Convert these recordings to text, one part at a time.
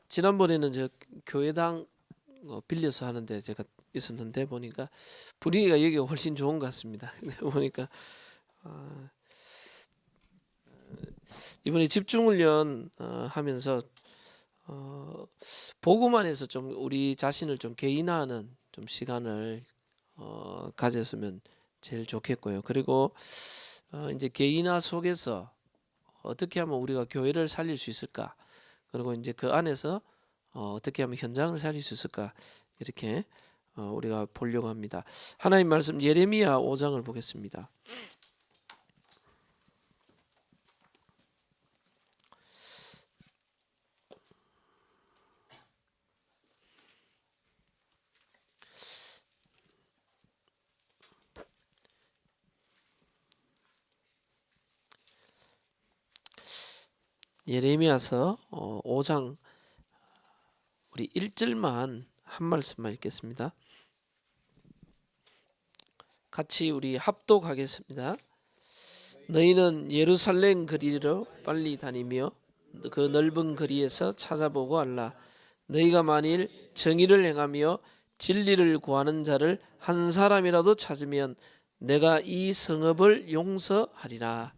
지난번에는 저 교회당 빌려서 하는데 제가 있었는데 보니까 분위기가 여기가 훨씬 좋은 것 같습니다. 보니까 이번에 집중훈련 하면서 복음 안에서 좀 우리 자신을 좀 개인화하는 좀 시간을 가졌으면 제일 좋겠고요. 그리고 이제 개인화 속에서 어떻게 하면 우리가 교회를 살릴 수 있을까? 그리고 이제 그 안에서 어떻게 하면 현장을 살릴 수 있을까? 이렇게 우리가 보려고 합니다. 하나님 말씀 예레미야 5장을 보겠습니다. 예레미야서 5장 우리 1절만 한 말씀만 읽겠습니다. 같이 우리 합독하겠습니다. 너희는 예루살렘 거리로 빨리 다니며 그 넓은 거리에서 찾아보고 알라. 너희가 만일 정의를 행하며 진리를 구하는 자를 한 사람이라도 찾으면 내가 이 성읍을 용서하리라.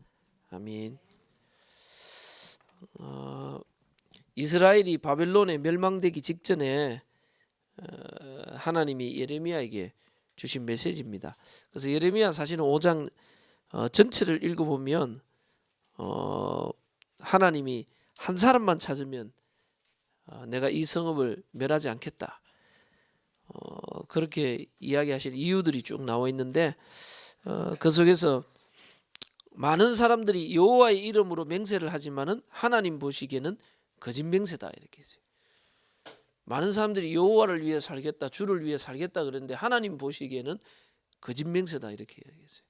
아멘. 이스라엘이 바벨론에 멸망되기 직전에 하나님이 예레미야에게 주신 메시지입니다. 그래서 예레미야 사실은 5장 전체를 읽어보면 하나님이 한 사람만 찾으면 내가 이 성읍을 멸하지 않겠다. 그렇게 이야기하실 이유들이 쭉 나와 있는데 그 속에서 많은 사람들이 여호와의 이름으로 맹세를 하지만은 하나님 보시기에는 거짓 맹세다 이렇게 했어요. 많은 사람들이 여호와를 위해 살겠다, 주를 위해 살겠다 그랬는데 하나님 보시기에는 거짓 맹세다 이렇게 이야기했어요.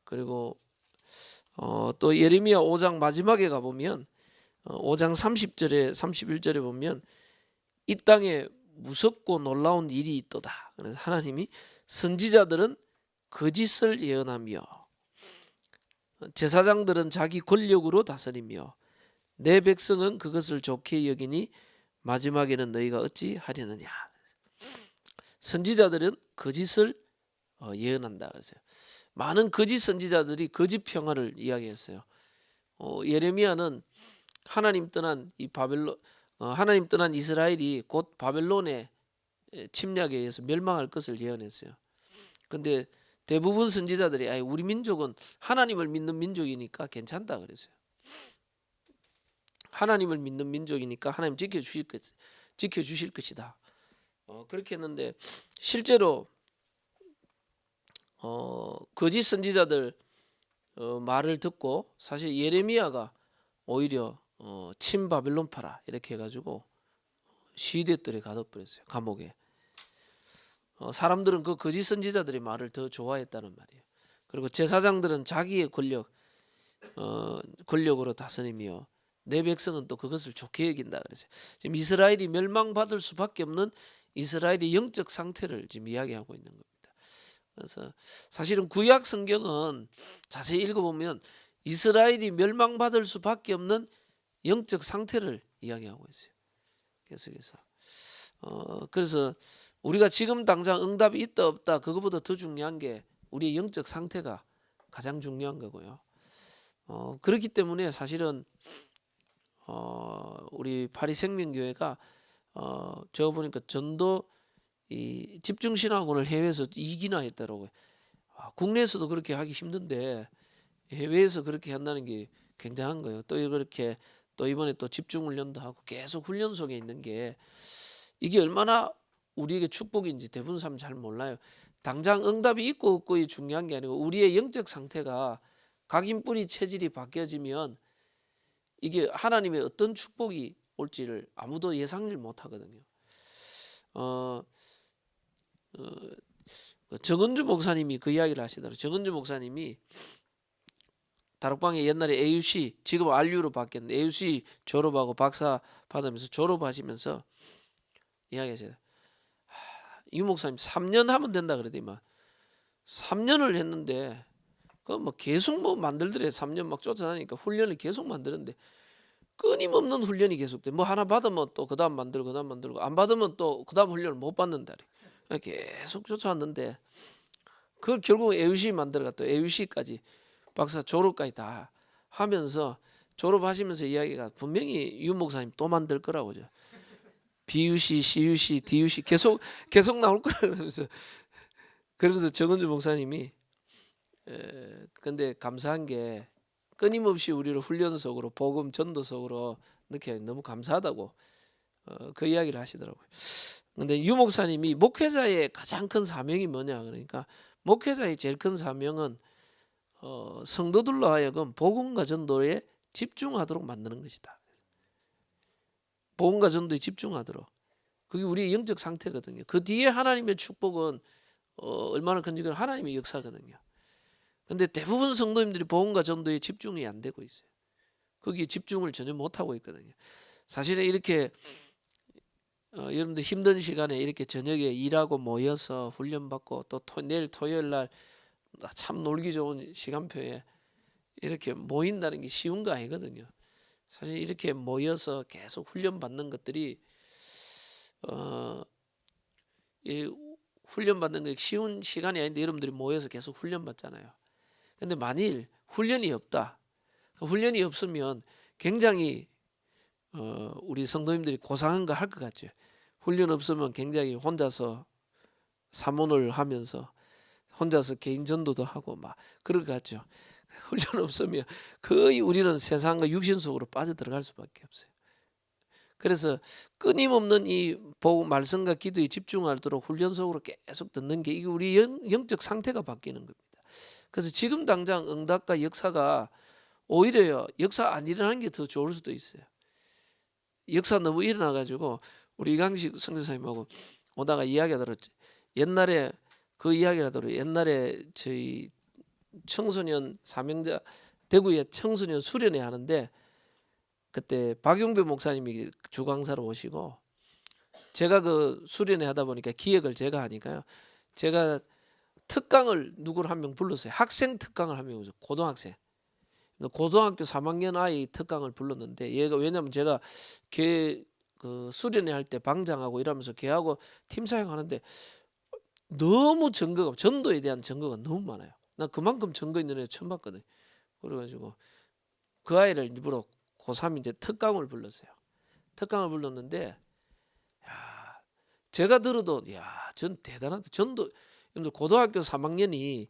그리고 또 예레미야 5장 마지막에 가 보면 5장 30절에 31절에 보면 이 땅에 무섭고 놀라운 일이 있도다. 그래서 하나님이 선지자들은 거짓을 예언하며 제사장들은 자기 권력으로 다스리며 내 백성은 그것을 좋게 여기니 마지막에는 너희가 어찌 하려느냐. 선지자들은 거짓을 예언한다 그랬어요. 많은 거짓 선지자들이 거짓 평화를 이야기했어요. 예레미야는 하나님 떠난 이 바벨론, 하나님 떠난 이스라엘이 곧 바벨론의 침략에 의해서 멸망할 것을 예언했어요. 그런데 대부분 선지자들이 우리 민족은 하나님을 믿는 민족이니까 괜찮다 그랬어요. 하나님을 믿는 민족이니까 하나님 지켜주실 것이다. 그렇게 했는데 실제로 거짓 선지자들 말을 듣고 사실 예레미야가 오히려 친바벨론파라 이렇게 해가지고 시대들에 가둬버렸어요. 감옥에. 사람들은 그 거짓 선지자들의 말을 더 좋아했다는 말이에요. 그리고 제사장들은 자기의 권력으로 다스리며 내 백성은 또 그것을 좋게 여긴다 그랬어요. 지금 이스라엘이 멸망받을 수밖에 없는 이스라엘의 영적 상태를 지금 이야기하고 있는 겁니다. 그래서 사실은 구약 성경은 자세히 읽어보면 이스라엘이 멸망받을 수밖에 없는 영적 상태를 이야기하고 있어요. 계속해서 그래서 우리가 지금 당장 응답이 있다 없다 그거보다 더 중요한 게 우리의 영적 상태가 가장 중요한 거고요. 그렇기 때문에 사실은 우리 파리생명교회가 제가 보니까 전도 이 집중신학원을 해외에서 2기나 했더라고요. 국내에서도 그렇게 하기 힘든데 해외에서 그렇게 한다는 게 굉장한 거예요. 또 이렇게 또 이번에 또 집중훈련도 하고 계속 훈련 속에 있는 게 이게 얼마나 우리에게 축복인지 대부분 사람 잘 몰라요. 당장 응답이 있고 없고의 중요한 게 아니고 우리의 영적 상태가 각인뿌리 체질이 바뀌어지면 이게 하나님의 어떤 축복이 올지를 아무도 예상을 못 하거든요. 정은주 목사님이 그 이야기를 하시더라고요. 정은주 목사님이 다락방에 옛날에 AUC 지금 RU로 바뀌었는데 AUC 졸업하고 박사 받으면서 졸업하시면서 이야기하세요. 이 목사님 3년 하면 된다 그러더니만 3년을 했는데 그 뭐 계속 뭐 만들더래. 3년 막 쫓아다니니까 훈련을 계속 만드는데 끊임없는 훈련이 계속돼. 뭐 하나 받으면 또 그다음 만들고 그다음 만들고 안 받으면 또 그다음 훈련을 못 받는다. 계속 쫓아왔는데 그걸 결국 AUC 만들어갔다. AUC까지 박사 졸업까지 다 하면서 졸업하시면서 이야기가 분명히 유 목사님 또 만들 거라고죠. BUC, CUC, DUC 계속 나올 거라면서 그러면서 정은주 목사님이 근데 감사한 게 끊임없이 우리를 훈련속으로 복음 전도속으로 넣게 너무 감사하다고 그 이야기를 하시더라고요. 근데 유 목사님이 목회자의 가장 큰 사명이 뭐냐 그러니까 목회자의 제일 큰 사명은 성도들로 하여금 복음과 전도에 집중하도록 만드는 것이다. 복음과 전도에 집중하도록. 그게 우리의 영적 상태거든요. 그 뒤에 하나님의 축복은 얼마나 큰지 건 하나님의 역사거든요. 근데 대부분 성도님들이 복음과 전도에 집중이 안 되고 있어요. 거기에 집중을 전혀 못하고 있거든요. 사실은 이렇게 여러분들 힘든 시간에 이렇게 저녁에 일하고 모여서 훈련받고 또 내일 토요일 날 참 놀기 좋은 시간표에 이렇게 모인다는 게 쉬운 거 아니거든요. 사실 이렇게 모여서 계속 훈련받는 것들이 이 훈련받는 게 쉬운 시간이 아닌데 여러분들이 모여서 계속 훈련받잖아요. 근데 만일 훈련이 없다. 훈련이 없으면 굉장히 우리 성도님들이 고상한 거 할 것 같죠. 훈련 없으면 굉장히 혼자서 사모를 하면서 혼자서 개인 전도도 하고 막 그럴 것 같죠. 훈련 없으면 거의 우리는 세상과 육신 속으로 빠져들어갈 수밖에 없어요. 그래서 끊임없는 이 복음 말씀과 기도에 집중하도록 훈련 속으로 계속 듣는 게 이게 우리 영적 상태가 바뀌는 겁니다. 그래서 지금 당장 응답과 역사가 오히려 역사 안 일어나는 게 더 좋을 수도 있어요. 역사 너무 일어나가지고 우리 이강식 선교사님하고 오다가 이야기하더랬죠. 옛날에 그 이야기라더라고요. 옛날에 저희 청소년 사명자 대구에 청소년 수련회 하는데 그때 박용배 목사님이 주강사로 오시고 제가 그 수련회 하다 보니까 기획을 제가 하니까요. 제가 특강을 누구를 한 명 불렀어요. 학생 특강을 한 명, 고등학생. 고등학교 3학년 아이 특강을 불렀는데 얘가 왜냐면 제가 걔 그 수련회 할 때 방장하고 이러면서 걔하고 팀 사역하는데 너무 증거가 전도에 대한 증거가 너무 많아요. 나 그만큼 증거 있는 애 처음 봤거든. 그래가지고 그 아이를 일부러 고3인데 특강을 불렀어요. 특강을 불렀는데 야, 제가 들어도 전 대단하다. 전도 고등학교 3학년이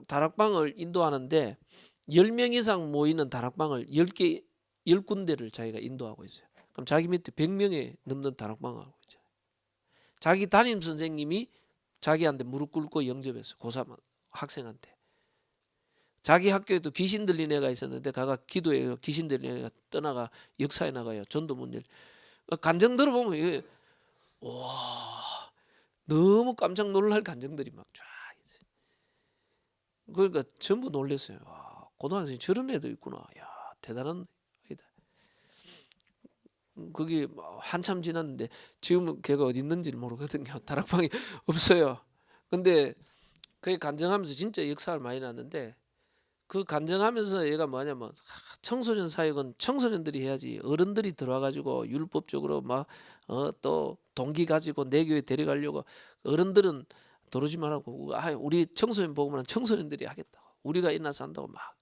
다락방을 인도하는데 10명 이상 모이는 다락방을 10군데를 자기가 인도하고 있어요. 그럼 자기 밑에 100명이 넘는 다락방을 하고 있잖아요. 자기 담임 선생님이 자기한테 무릎 꿇고 영접했어요. 고3 학생한테. 자기 학교에도 귀신 들린 애가 있었는데 가가 기도해요. 귀신 들린 애가 떠나가 역사에 나가요. 전도 문 열. 간증 들어보면 이게 와 너무 깜짝 놀랄 간증들이 막 쫙 있어요. 그러니까 전부 놀랐어요. 와, 고등학생이 저런 애도 있구나. 야 대단한 아이다. 그게 한참 지났는데 지금은 걔가 어디 있는지를 모르거든요. 다락방이 없어요. 근데 그게 간증하면서 진짜 역사를 많이 났는데 그 간증하면서 얘가 뭐냐면 청소년 사역은 청소년들이 해야지 어른들이 들어와가지고 율법적으로 막 또 동기 가지고 내 교회 데려가려고 어른들은 도르지 말라고 우리 청소년 보고만 청소년들이 하겠다고 우리가 일어나서 한다고 막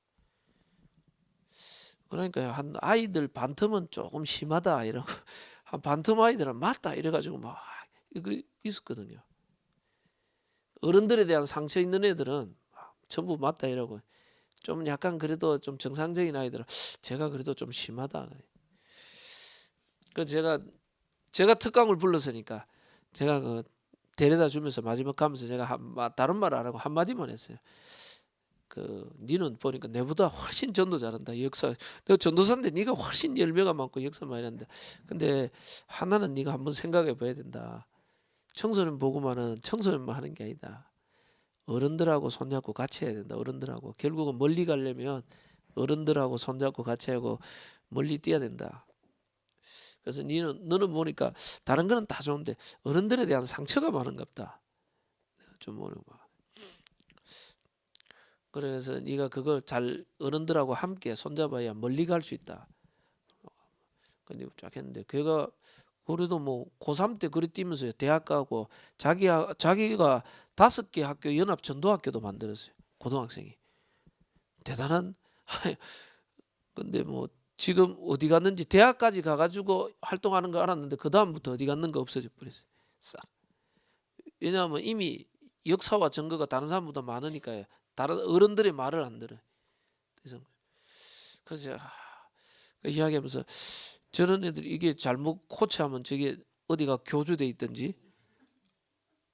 그러니까 한 아이들 반틈은 조금 심하다 이러고 한 반틈 아이들은 맞다 이래가지고 막 이거 있었거든요. 어른들에 대한 상처 있는 애들은 전부 맞다 이러고 좀 약간 그래도 좀 정상적인 아이들은 제가 그래도 좀 심하다 그래. 그 제가 특강을 불렀으니까 제가 그 데려다 주면서 마지막 가면서 제가 다른 말 안 하고 한마디만 했어요. 그 니는 보니까 내보다 훨씬 전도 잘한다. 역사 너 전도사인데 네가 훨씬 열매가 많고 역사 많이 한다. 근데 하나는 네가 한번 생각해 봐야 된다. 청소년 보고만은 청소년만 하는 게 아니다. 어른들하고 손잡고 같이 해야 된다. 어른들하고 결국은 멀리 가려면 어른들하고 손잡고 같이 하고 멀리 뛰어야 된다. 그래서 너는 보니까 다른 거는 다 좋은데 어른들에 대한 상처가 많은가 보다. 좀 모르고 그래서 네가 그걸 잘 어른들하고 함께 손잡아야 멀리 갈 수 있다. 근데 쫙 했는데 걔가 그래도 뭐 고3 때 그리 뛰면서 대학 가고 자기가 5개 학교 연합 전도학교도 만들었어요. 고등학생이. 대단한. 근데 뭐 지금 어디 갔는지 대학까지 가가지고 활동하는 거 알았는데 그 다음부터 어디 갔는 거 없어져 버렸어요. 싹. 왜냐하면 이미 역사와 증거가 다른 사람보다 많으니까 다른 어른들의 말을 안 들어요. 그래서 제가 그 이야기하면서 저런 애들이 이게 잘못 코치하면 저게 어디가 교주돼 있든지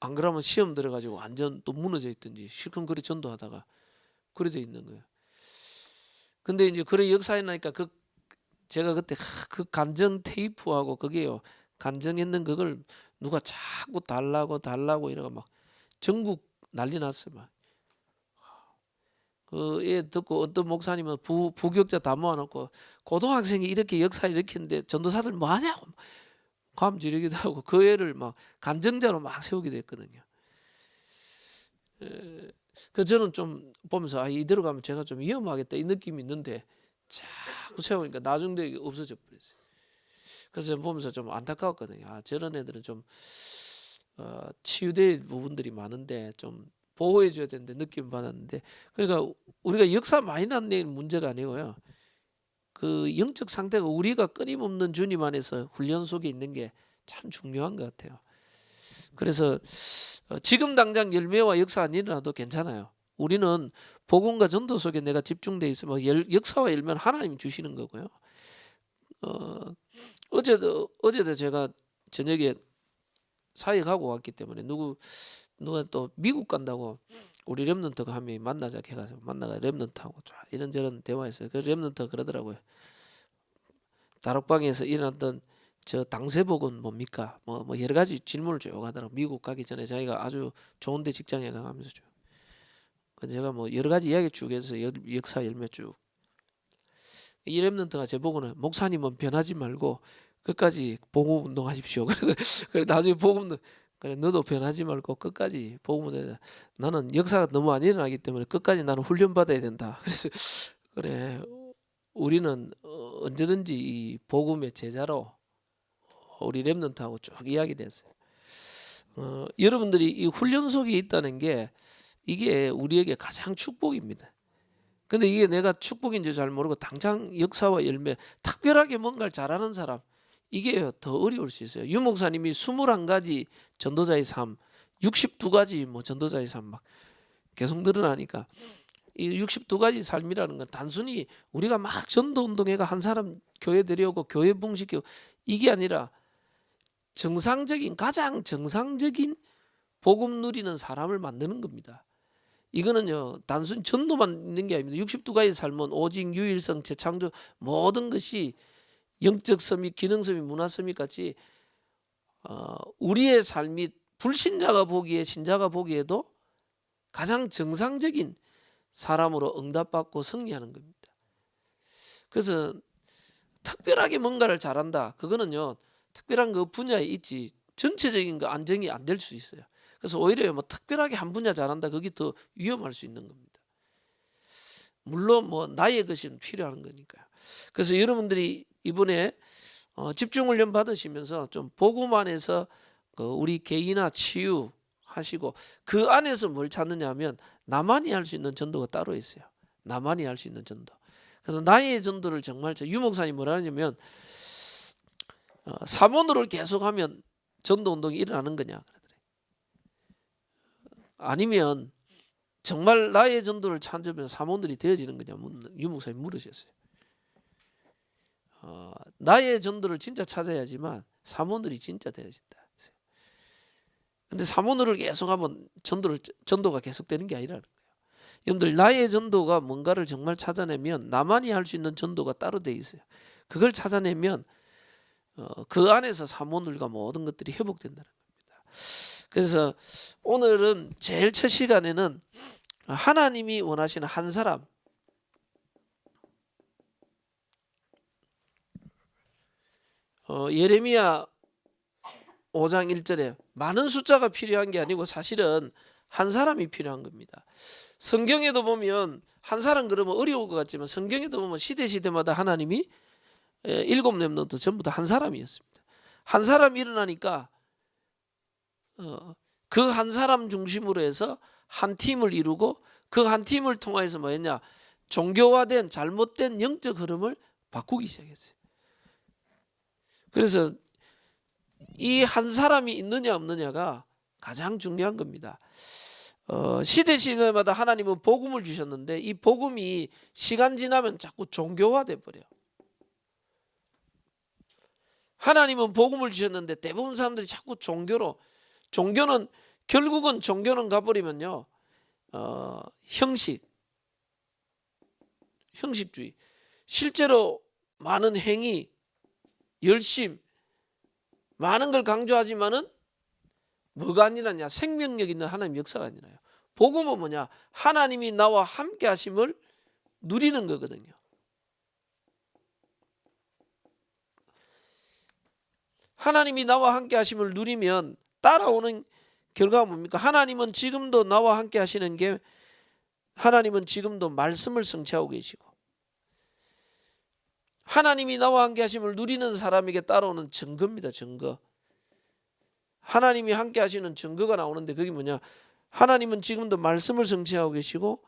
안 그러면 시험 들어가지고 완전 또 무너져 있든지 실컷 전도하다가 그래 돼 있는 거예요. 근데 이제 그래 역사에 나니까 제가 그때 그 간증 테이프하고 그게요, 간증했는 그걸 누가 자꾸 달라고 이러가 막 전국 난리 났어요. 막 그 애 듣고 어떤 목사님은 부교육자 다 모아놓고 고등학생이 이렇게 역사 일으키는데 전도사들 뭐 하냐고 감 지르기도 하고 그 애를 막 간증자로 막 세우기도 했거든요. 그 저는 좀 보면서 이대로 가면 제가 좀 위험하겠다 이 느낌이 있는데 자꾸 세우니까 나중에 없어져 버렸어요. 그래서 보면서 좀 안타까웠거든요. 저런 애들은 좀 치유될 부분들이 많은데 좀 보호해 줘야 되는데 느낌 받았는데, 그러니까 우리가 역사 많이 남는 문제가 아니고요. 그 영적 상태가 우리가 끊임없는 주님 안에서 훈련 속에 있는 게 참 중요한 것 같아요. 그래서 지금 당장 열매와 역사 안 일어나도 괜찮아요. 우리는 복음과 전도 속에 내가 집중돼 있으면 역사와 열매는 하나님이 주시는 거고요. 어제도 제가 저녁에 사역하고 왔기 때문에 누가 또 미국 간다고 우리 렘넌트가 한 명이 만나자 해가지고 만나가 렘넌트하고 이런저런 대화했어요. 그 렘넌트가 그러더라고요. 다락방에서 일어났던 저 당세복은 뭡니까? 뭐 여러 가지 질문을 쭉 하더라고. 미국 가기 전에 자기가 아주 좋은데 직장에 가면서 쭉. 그래서 제가 뭐 여러 가지 이야기 쭉 해서 역사 열매 쭉. 이 렘넌트가 제 보고는 목사님은 변하지 말고 끝까지 복음 운동하십시오. 그래 나중에 복음 운동 그래 너도 변하지 말고 끝까지 복음 운동. 나는 역사가 너무 안 일어나기 때문에 끝까지 나는 훈련 받아야 된다. 그래서 그래 우리는 언제든지 이 복음의 제자로 우리 렘넌트하고 쭉 이야기됐어요. 여러분들이 이 훈련 속에 있다는 게 이게 우리에게 가장 축복입니다. 근데 이게 내가 축복인지 잘 모르고 당장 역사와 열매 특별하게 뭔가를 잘하는 사람 이게 더 어려울 수 있어요. 유 목사님이 21가지 전도자의 삶 62가지 뭐 전도자의 삶 막 계속 늘어나니까 이 62가지 삶이라는 건 단순히 우리가 막 전도 운동회가 한 사람 교회 데려오고 교회 붕시키고 이게 아니라 가장 정상적인 복음 누리는 사람을 만드는 겁니다. 이거는요 단순히 전도만 있는 게 아닙니다. 62가지 삶은 오직 유일성 재창조 모든 것이 영적 서밋 기능 서밋 문화 서밋 같이 우리의 삶이 불신자가 보기에 신자가 보기에도 가장 정상적인 사람으로 응답받고 승리하는 겁니다. 그래서 특별하게 뭔가를 잘한다 그거는요 특별한 그 분야에 있지 전체적인 거 안정이 안 될 수 있어요. 그래서 오히려 뭐 특별하게 한 분야 잘한다 그게 더 위험할 수 있는 겁니다. 물론 뭐 나의 것이 필요한 거니까요. 그래서 여러분들이 이번에 집중훈련 받으시면서 좀 복음 안에서 우리 개인화 치유하시고 그 안에서 뭘 찾느냐 하면 나만이 할 수 있는 전도가 따로 있어요. 나만이 할 수 있는 전도. 그래서 나의 전도를 정말 유 목사님 뭐라 하냐면 사모노를 계속하면 전도 운동이 일어나는 거냐 그러더래요. 아니면 정말 나의 전도를 찾으면 사모들이 되어지는 거냐 유 목사님 물으셨어요. 나의 전도를 진짜 찾아야지만 사모들이 진짜 되어진다. 근데 사모노를 계속하면 전도가 계속되는 게 아니라는 거예요. 여러분들 나의 전도가 뭔가를 정말 찾아내면 나만이 할 수 있는 전도가 따로 돼 있어요. 그걸 찾아내면 그 안에서 사모들과 모든 것들이 회복된다는 겁니다. 그래서 오늘은 제일 첫 시간에는 하나님이 원하시는 한 사람 예레미야 5장 1절에 많은 숫자가 필요한 게 아니고 사실은 한 사람이 필요한 겁니다. 성경에도 보면 한 사람 그러면 어려울 것 같지만 성경에도 보면 시대마다 하나님이 7 렘넌트 전부 다 한 사람이었습니다. 한 사람이 일어나니까 그 한 사람 중심으로 해서 한 팀을 이루고 그 한 팀을 통해서 뭐였냐, 종교화된 잘못된 영적 흐름을 바꾸기 시작했어요. 그래서 이 한 사람이 있느냐 없느냐가 가장 중요한 겁니다. 시대마다 하나님은 복음을 주셨는데 이 복음이 시간 지나면 자꾸 종교화돼 버려요. 하나님은 복음을 주셨는데 대부분 사람들이 자꾸 종교는 결국은 종교는 가버리면요, 형식주의, 실제로 많은 행위, 열심, 많은 걸 강조하지만은 뭐가 아니라냐, 생명력 있는 하나님 역사가 아니라요. 복음은 뭐냐, 하나님이 나와 함께 하심을 누리는 거거든요. 하나님이 나와 함께 하심을 누리면 따라오는 결과가 뭡니까? 하나님은 지금도 나와 함께 하시는 게, 하나님은 지금도 말씀을 성취하고 계시고, 하나님이 나와 함께 하심을 누리는 사람에게 따라오는 증거입니다. 증거. 하나님이 함께 하시는 증거가 나오는데 그게 뭐냐, 하나님은 지금도 말씀을 성취하고 계시고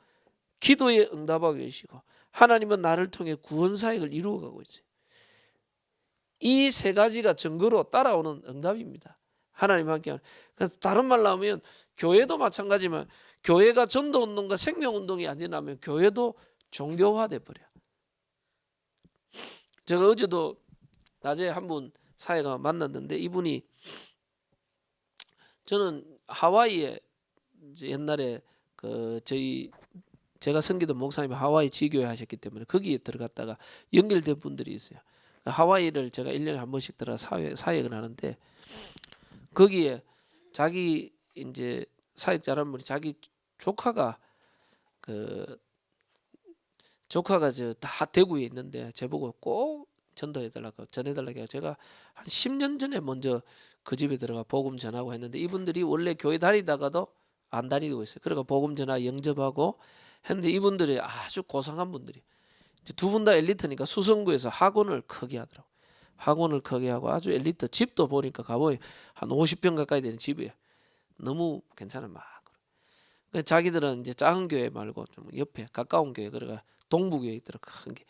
기도에 응답하고 계시고 하나님은 나를 통해 구원 사역을 이루어가고 있어요. 이 세 가지가 증거로 따라오는 응답입니다. 하나님 함께 하는. 그래서 다른 말로 하면 교회도 마찬가지지만 교회가 전도운동과 생명운동이 아니라면 교회도 종교화돼 버려요. 제가 어제도 낮에 한 분 사회가 만났는데 이분이, 저는 하와이에 옛날에 제가 섬기던 목사님이 하와이 지교회 하셨기 때문에 거기에 들어갔다가 연결된 분들이 있어요. 하와이를 제가 1년에 한 번씩 들어가 사역을 하는데 거기에 자기 이제 사역자라는 분이 자기 조카가 다 대구에 있는데 제보고 꼭 전도해달라고 전해달라고 해서 제가 한 10년 전에 먼저 그 집에 들어가 복음 전하고 했는데 이분들이 원래 교회 다니다가도 안 다니고 있어요. 그러니까 복음 전하 영접하고 했는데 이분들이 아주 고상한 분들이, 두 분 다 엘리트니까 수성구에서 학원을 크게 하더라고. 학원을 크게 하고 아주 엘리트, 집도 보니까 가보이 한 50평 가까이 되는 집이에요. 너무 괜찮아 막. 자기들은 이제 작은 교회 말고 좀 옆에 가까운 교회, 그러니까 동부교회 있더라, 큰 게.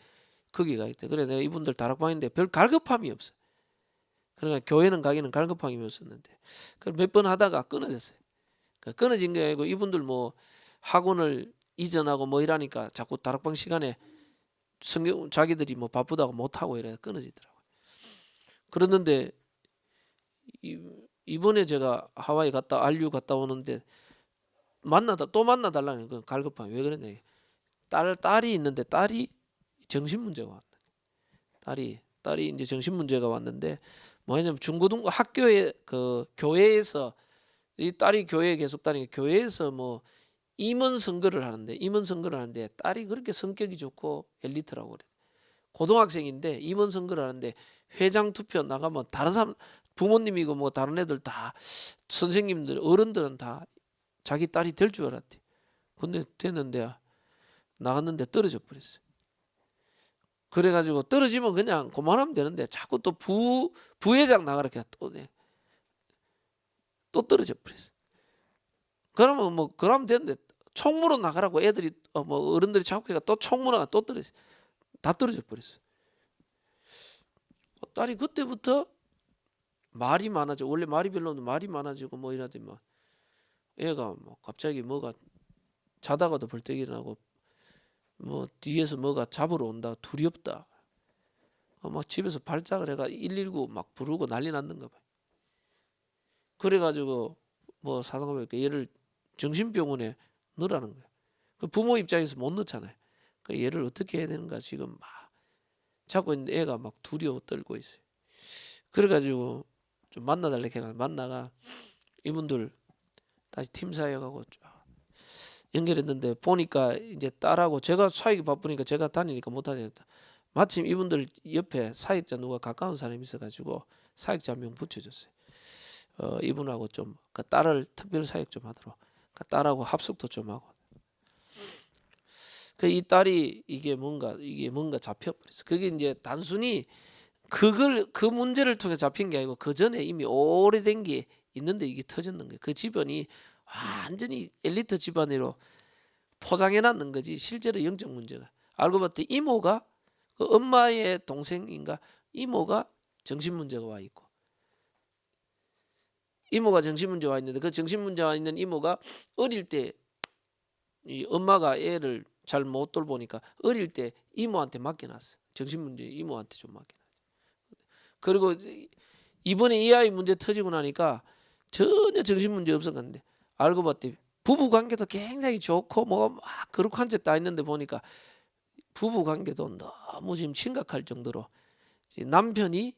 거기가 있대. 그래 내가 이분들 다락방인데 별 갈급함이 없어. 그러니까 교회는 가기는 갈급함이 없었는데 몇 번 하다가 끊어졌어요. 끊어진 게 아니고 이분들 뭐 학원을 이전하고 뭐 이러니까 자꾸 다락방 시간에 성경 자기들이 뭐 바쁘다고 못 하고 이래 끊어지더라고요. 그랬는데 이번에 제가 하와이 갔다 RU 갔다 오는데 또 만나달라는 그 갈급함이 왜 그랬냐. 딸이 있는데 딸이 정신 문제가 왔다. 딸이 이제 정신 문제가 왔는데 뭐냐면 중고등부 학교에 그 교회에서 이 딸이 교회에 계속 다니니까 교회에서 뭐 임원 선거를 하는데 딸이 그렇게 성격이 좋고 엘리트라고 그래. 고등학생인데 임원 선거를 하는데 회장 투표 나가면 다른 사람 부모님이고 뭐 다른 애들 다 선생님들 어른들은 다 자기 딸이 될 줄 알았대. 근데 됐는데 나갔는데 떨어져 버렸어. 그래가지고 떨어지면 그냥 그만하면 되는데 자꾸 또 부회장 나가라 또 떨어져 버렸어. 그러면 뭐 그러면 되는데 총무로 나가라고 애들이 뭐 어른들이 자꾸 해가 또 총무로가 또 떨어졌어. 다 떨어져 버렸어. 딸이 그때부터 말이 많아져. 원래 말이 별로 없는데 말이 많아지고 뭐 이러더니 애가 뭐 갑자기 뭐가 자다가도 벌떡 일어나고 뭐 뒤에서 뭐가 잡으러 온다, 두렵다. 막 집에서 발작을 해가 119 막 부르고 난리 났는가 봐. 그래가지고 뭐 사상가 보니까 얘를 정신병원에 넣으라는 거야. 그 부모 입장에서 못 넣잖아요. 그 얘를 어떻게 해야 되는가 지금 막 자꾸 있는데 애가 막 두려워 떨고 있어요. 그래가지고 좀 만나달래 해가 만나가 이분들 다시 팀 사역하고 쫙 연결했는데 보니까 이제 딸하고 제가 사역이 바쁘니까 제가 다니니까 못하겠다. 마침 이분들 옆에 사역자 누가 가까운 사람이 있어가지고 사역자 한 명 붙여줬어요. 이분하고 좀 그 딸을 특별 사역 좀 하도록 딸하고 합숙도 좀 하고. 그 이 딸이 이게 뭔가 잡혀버렸어. 그게 이제 단순히 그 문제를 통해 잡힌 게 아니고 그 전에 이미 오래된 게 있는데 이게 터졌는 거예요. 그 집안이 완전히 엘리트 집안으로 포장해 놨는 거지 실제로 영적 문제가. 알고 봤더니 이모가 그 엄마의 동생인가 이모가 정신 문제가 와 있고, 이모가 정신 문제가 와 있는데 그 정신 문제가 와 있는 이모가 어릴 때 이 엄마가 애를 잘 못 돌보니까 어릴 때 이모한테 맡겨놨어. 정신 문제 이모한테 좀 맡겨놨어. 그리고 이번에 이 아이 문제 터지고 나니까 전혀 정신 문제 없었는데 알고 봤더니 부부 관계도 굉장히 좋고 뭐 막 거룩한 척 다 했는데 보니까 부부 관계도 너무 지금 심각할 정도로 남편이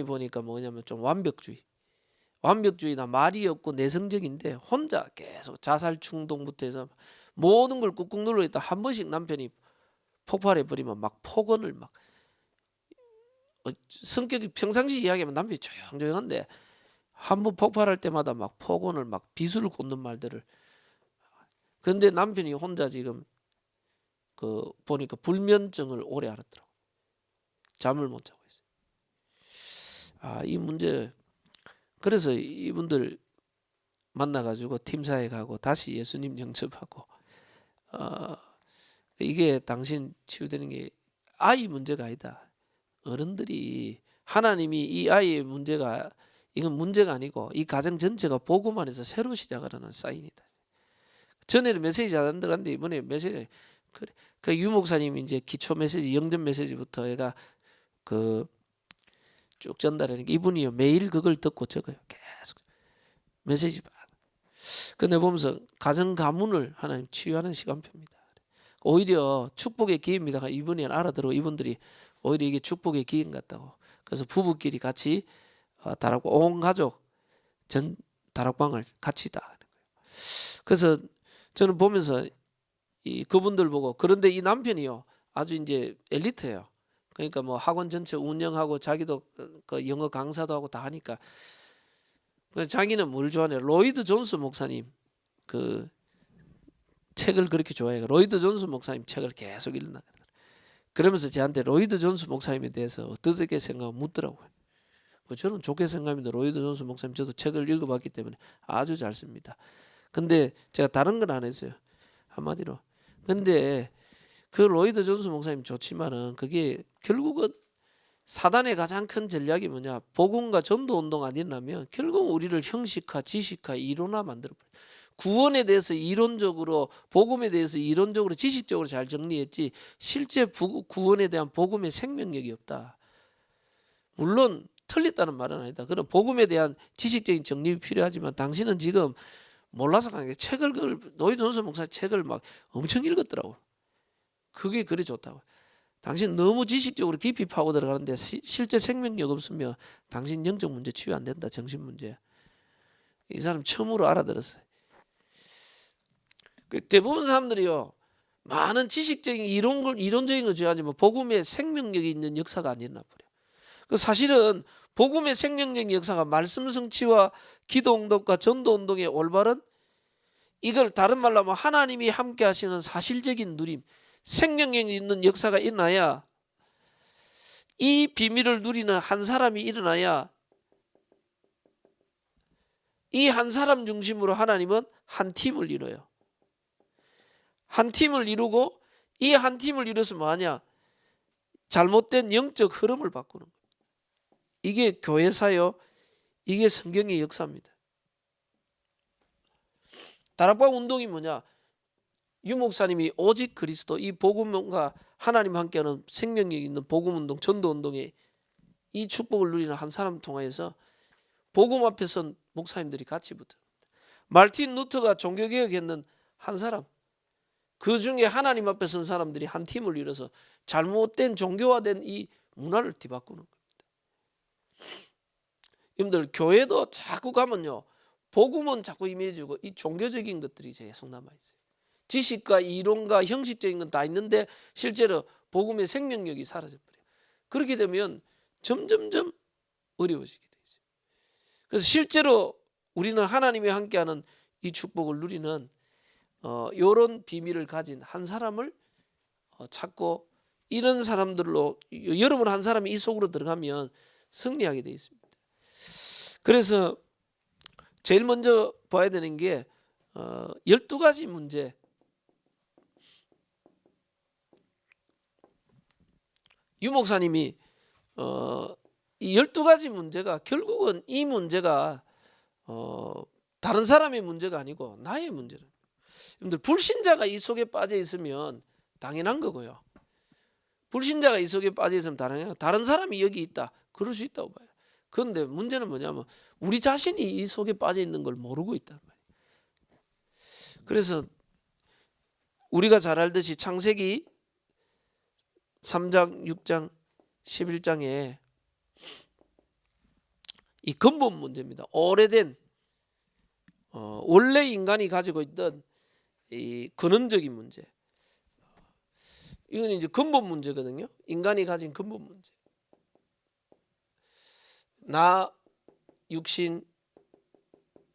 보니까 뭐냐면 좀 완벽주의나 말이 없고 내성적인데 혼자 계속 자살 충동부터 해서 모든 걸 꾹꾹 눌러 있다 한 번씩 남편이 폭발해 버리면 막 폭언을 막 성격이 평상시 이야기하면 남편이 조용조용한데 한 번 폭발할 때마다 막 폭언을 막 비수를 꽂는 말들을. 근데 남편이 혼자 지금 그 보니까 불면증을 오래 앓았더라고. 잠을 못 자고 있어요. 이 문제. 그래서 이분들 만나가지고 팀사에 가고 다시 예수님 영접하고 이게 당신 치유되는 게 아이 문제가 아니다. 어른들이 하나님이 이 아이의 문제가 이건 문제가 아니고 이 가정 전체가 복음 안에서 새로 시작하라는 사인이다. 전에는 메시지 안 들어갔는데 이번에 메시지 그 유 목사님이 이제 기초 메시지 영전 메시지부터 얘가 그 쭉 전달하니까 이분이 매일 그걸 듣고 적어요. 계속 메시지. 근데 보면서 가정 가문을 하나님 치유하는 시간표입니다. 오히려 축복의 기회입니다. 이분이 알아들어 이분들이 오히려 이게 축복의 기회인 것 같다고. 그래서 부부끼리 같이 다락방 온 가족 전 다락방을 같이 다. 그래서 저는 보면서 그분들 보고 그런데 이 남편이요 아주 이제 엘리트예요. 그러니까 뭐 학원 전체 운영하고 자기도 그 영어 강사도 하고 다 하니까 자기는 뭘 좋아하냐 로이드 존스 목사님 그 책을 그렇게 좋아해요. 로이드 존스 목사님 책을 계속 읽는다. 그러면서 저한테 로이드 존스 목사님에 대해서 어떻게 생각 묻더라고요. 저는 좋게 생각합니다. 로이드 존스 목사님 저도 책을 읽어봤기 때문에 아주 잘 씁니다. 근데 제가 다른 건 안 했어요. 한마디로. 근데 그 로이드 존스 목사님 좋지만은 그게 결국은 사단의 가장 큰 전략이 뭐냐 복음과 전도 운동 안 일어나면 결국 우리를 형식화 지식화 이론화 만들어버려요. 구원에 대해서 이론적으로 복음에 대해서 이론적으로 지식적으로 잘 정리했지 실제 구원에 대한 복음의 생명력이 없다. 물론 틀렸다는 말은 아니다. 그럼 복음에 대한 지식적인 정립이 필요하지만 당신은 지금 몰라서 가는 게 책을 노이드 존스 목사 책을 막 엄청 읽었더라고. 그게 그리 좋다고. 당신 너무 지식적으로 깊이 파고 들어가는데 실제 생명력 없으면 당신 영적 문제 치유 안 된다. 정신 문제. 이 사람 처음으로 알아들었어요. 대부분 사람들이요 많은 지식적인 이론적인 걸 좋아하지만 복음의 생명력이 있는 역사가 안 일어나 버려. 사실은 복음의 생명력의 역사가 말씀 성취와 기도 운동과 전도 운동의 올바른 이걸 다른 말로 하면 하나님이 함께 하시는 사실적인 누림 생명력이 있는 역사가 일어나야 이 비밀을 누리는 한 사람이 일어나야 이 한 사람 중심으로 하나님은 한 팀을 이뤄요. 한 팀을 이루고 이 한 팀을 이뤄서 뭐하냐 잘못된 영적 흐름을 바꾸는 거예요. 이게 교회사요. 이게 성경의 역사입니다. 다락방 운동이 뭐냐 유 목사님이 오직 그리스도 이 복음과 하나님 함께하는 생명력 있는 복음운동 전도운동에 이 축복을 누리는 한 사람 통하여서 복음 앞에 선 목사님들이 같이 붙어요. 말틴 루터가 종교개혁했는 한 사람 그 중에 하나님 앞에 선 사람들이 한 팀을 이뤄서 잘못된 종교화된 이 문화를 뒤바꾸는 겁니다. 여러분들 교회도 자꾸 가면요 복음은 자꾸 임해지고 이 종교적인 것들이 계속 남아있어요. 지식과 이론과 형식적인 건 다 있는데 실제로 복음의 생명력이 사라져버려요. 그렇게 되면 점점점 어려워지게 되죠. 그래서 실제로 우리는 하나님이 함께하는 이 축복을 누리는 이런 비밀을 가진 한 사람을 찾고 이런 사람들로 여러분 한 사람이 이 속으로 들어가면 승리하게 돼 있습니다. 그래서 제일 먼저 봐야 되는 게 12가지 문제. 유 목사님이 이 12가지 문제가 결국은 이 문제가 다른 사람의 문제가 아니고 나의 문제라. 여러분들 불신자가 이 속에 빠져 있으면 당연한 거고요. 불신자가 이 속에 빠져 있으면 다른 사람이 여기 있다. 그럴 수 있다고 봐요. 그런데 문제는 뭐냐면 우리 자신이 이 속에 빠져 있는 걸 모르고 있단 말이에요. 그래서 우리가 잘 알듯이 창세기 3장, 6장, 11장에 이 근본 문제입니다. 오래된 원래 인간이 가지고 있던 이 근원적인 문제. 이건 이제 근본 문제거든요. 인간이 가진 근본 문제. 나 육신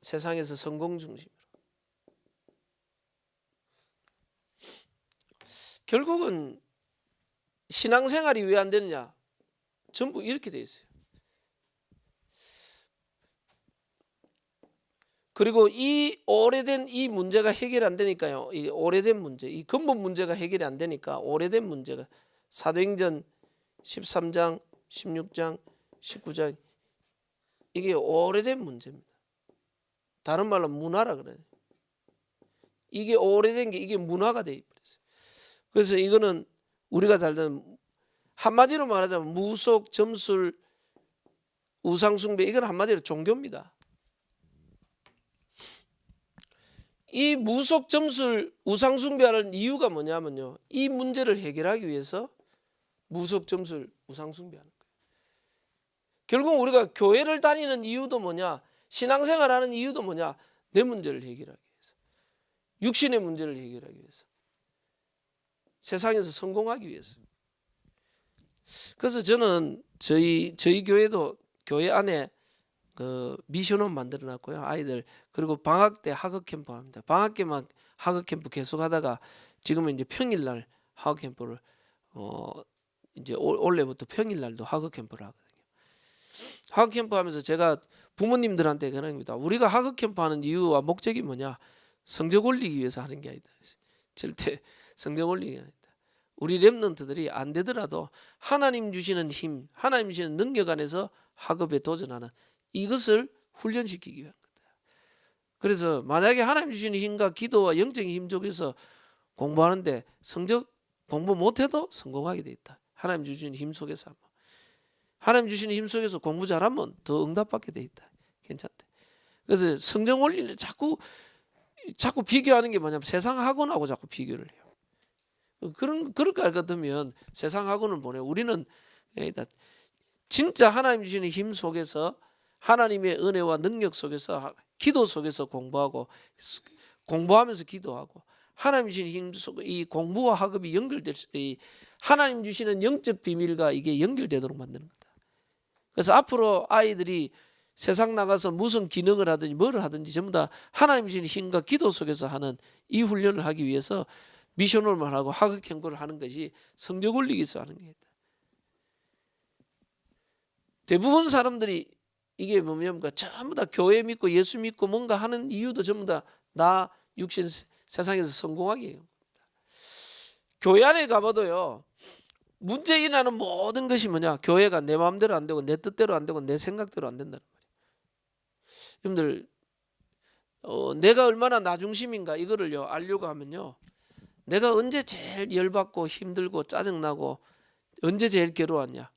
세상에서 성공 중심으로. 결국은 신앙생활이 왜 안 되느냐? 전부 이렇게 돼 있어요. 그리고 이 오래된 이 문제가 해결이 안 되니까요. 이 오래된 문제, 이 근본 문제가 해결이 안 되니까 오래된 문제가 사도행전 13장, 16장, 19장 이게 오래된 문제입니다. 다른 말로 문화라 그래요. 이게 오래된 게 이게 문화가 돼 있어요. 그래서 이거는 우리가 잘 듣는 한마디로 말하자면 무속, 점술, 우상숭배 이건 한마디로 종교입니다. 이 무속, 점술, 우상숭배하는 이유가 뭐냐면요. 이 문제를 해결하기 위해서 무속, 점술, 우상숭배하는 거예요. 결국 우리가 교회를 다니는 이유도 뭐냐? 신앙생활하는 이유도 뭐냐? 내 문제를 해결하기 위해서. 육신의 문제를 해결하기 위해서. 세상에서 성공하기 위해서. 그래서 저는 저희 교회도 교회 안에 그 미션홈 만들어 놨고요. 아이들 그리고 방학 때 학업 캠프 합니다. 방학 때만 학업 캠프 계속 하다가 지금은 이제 평일날 학업 캠프를 이제 올해부터 평일날도 학업 캠프를 하거든요. 학업 캠프 하면서 제가 부모님들한테 그런 겁니다. 우리가 학업 캠프 하는 이유와 목적이 뭐냐? 성적 올리기 위해서 하는 게 아니다. 절대 성적 올리기 아니다. 우리 렘넌트들이 안 되더라도 하나님 주시는 힘, 하나님 주시는 능력 안에서 학업에 도전하는 이것을 훈련시키기 위한 거다. 그래서 만약에 하나님 주시는 힘과 기도와 영적인 힘 속에서 공부하는데 성적 공부 못해도 성공하게 돼 있다. 하나님 주시는 힘 속에서 하나님 주시는 힘 속에서 공부 잘하면 더 응답받게 돼 있다. 괜찮대. 그래서 성적 원리를 자꾸 비교하는 게 뭐냐면 세상 학원하고 자꾸 비교를 해요. 그럴 것 같으면 세상 학원을 보내. 우리는 진짜 하나님 주시는 힘 속에서 하나님의 은혜와 능력 속에서 기도 속에서 공부하면서 기도하고 하나님 주시는 힘 속에 이 공부와 학업이 연결될 이 하나님 주시는 영적 비밀과 이게 연결되도록 만드는 거다. 그래서 앞으로 아이들이 세상 나가서 무슨 기능을 하든지 뭐를 하든지 전부 다 하나님 주시는 힘과 기도 속에서 하는 이 훈련을 하기 위해서 미션홀만 하고 학업 캠프를 하는 것이 성적 올리기 위해서 하는 게 있다. 대부분 사람들이 이게 뭡니까? 전부 다 교회 믿고 예수 믿고 뭔가 하는 이유도 전부 다 나 육신 세상에서 성공하기 위해서. 교회 안에 가봐도요. 문제 일어나는 모든 것이 뭐냐? 교회가 내 마음대로 안 되고 내 뜻대로 안 되고 내 생각대로 안 된다는 말이에요. 여러분들 내가 얼마나 나 중심인가 이거를요 알려고 하면요. 내가 언제 제일 열받고 힘들고 짜증나고 언제 제일 괴로웠냐?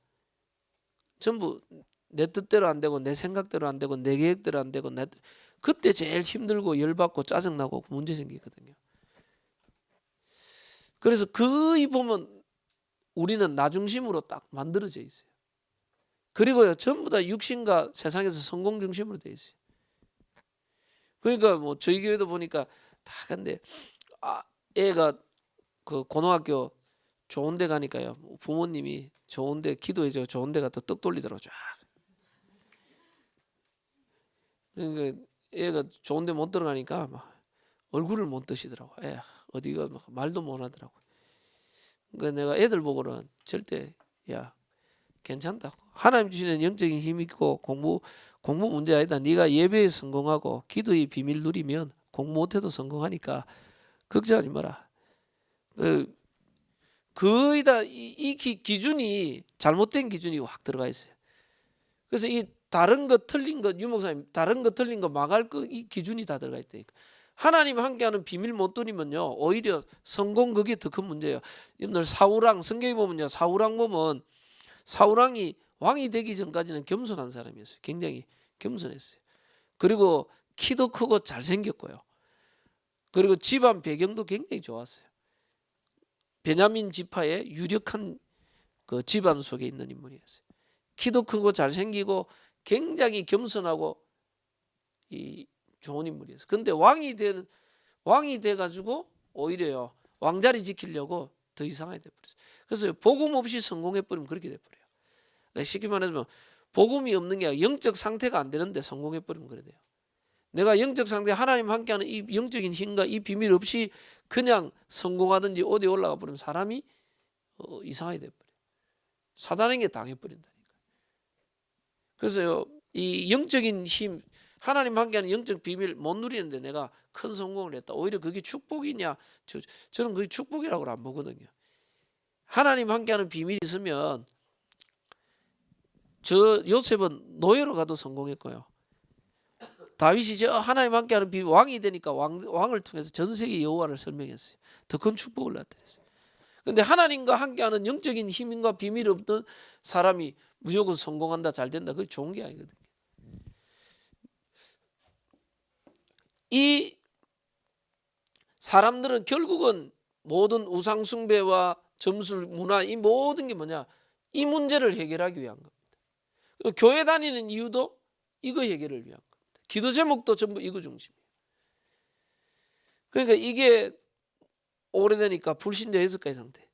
전부 내 뜻대로 안 되고 내 생각대로 안 되고 내 계획대로 안 되고 그때 제일 힘들고 열받고 짜증나고 문제 생기거든요. 그래서 거의 보면 우리는 나 중심으로 딱 만들어져 있어요. 그리고요 전부 다 육신과 세상에서 성공 중심으로 돼 있어요. 그러니까 뭐 저희 교회도 보니까 다 근데 애가 그 고등학교 좋은 데 가니까요. 부모님이 좋은 데 기도해줘. 좋은 데 가서 떡 돌리더라고 쫙. 그러니까 애가 좋은데 못 들어가니까 막 얼굴을 못 드시더라고. 애 어디가 막 말도 못 하더라고. 그러니까 내가 애들 보고는 절대 야 괜찮다고. 하나님 주시는 영적인 힘이 있고 공부 문제 아니다. 네가 예배에 성공하고 기도의 비밀 누리면 공부 못해도 성공하니까 걱정하지 마라. 거의 다 이 기준이 잘못된 기준이 확 들어가 있어요. 그래서 이 다른 거 틀린 거 유목사님 다른 거 틀린 거 막을 거 이 기준이 다 들어가 있다니까. 하나님 함께하는 비밀 못 누리면요 오히려 성공 그게 더 큰 문제예요. 여러분들 사울왕 성경에 보면요 사울왕 보면 사울왕이 왕이 되기 전까지는 겸손한 사람이었어요. 굉장히 겸손했어요. 그리고 키도 크고 잘생겼고요. 그리고 집안 배경도 굉장히 좋았어요. 베냐민 지파의 유력한 그 집안 속에 있는 인물이었어요. 키도 크고 잘생기고 굉장히 겸손하고 이 좋은 인물이었어요. 근데 왕이 돼 가지고 오히려요 왕자리 지키려고 더 이상하게 돼 버렸어요. 그래서 복음 없이 성공해 버리면 그렇게 돼 버려요. 그러니까 쉽게 말하면 복음이 없는 게 아니라 영적 상태가 안 되는데 성공해 버리면 그래 돼요. 내가 영적 상태 하나님 함께하는 이 영적인 힘과 이 비밀 없이 그냥 성공하든지 어디 올라가 버리면 사람이 이상하게 돼 버려요. 사단에게 당해 버린다니까. 그래서요 이 영적인 힘 하나님 함께하는 영적 비밀 못 누리는데 내가 큰 성공을 했다. 오히려 그게 축복이냐? 저는 그게 축복이라고 안 보거든요. 하나님 함께하는 비밀이 있으면 저 요셉은 노예로 가도 성공했고요. 다윗이 저 하나님 함께하는 비밀 왕이 되니까 왕을 통해서 전 세계 여호와를 설명했어요. 더 큰 축복을 나타냈어요. 그런데 하나님과 함께하는 영적인 힘과 비밀이 없던 사람이 무조건 성공한다 잘 된다 그게 좋은 게 아니거든요. 이 사람들은 결국은 모든 우상 숭배와 점술 문화 이 모든 게 뭐냐 이 문제를 해결하기 위한 겁니다. 교회 다니는 이유도 이거 해결을 위한 겁니다. 기도 제목도 전부 이거 중심이에요. 그러니까 이게 오래되니까 불신자 6가지 상태.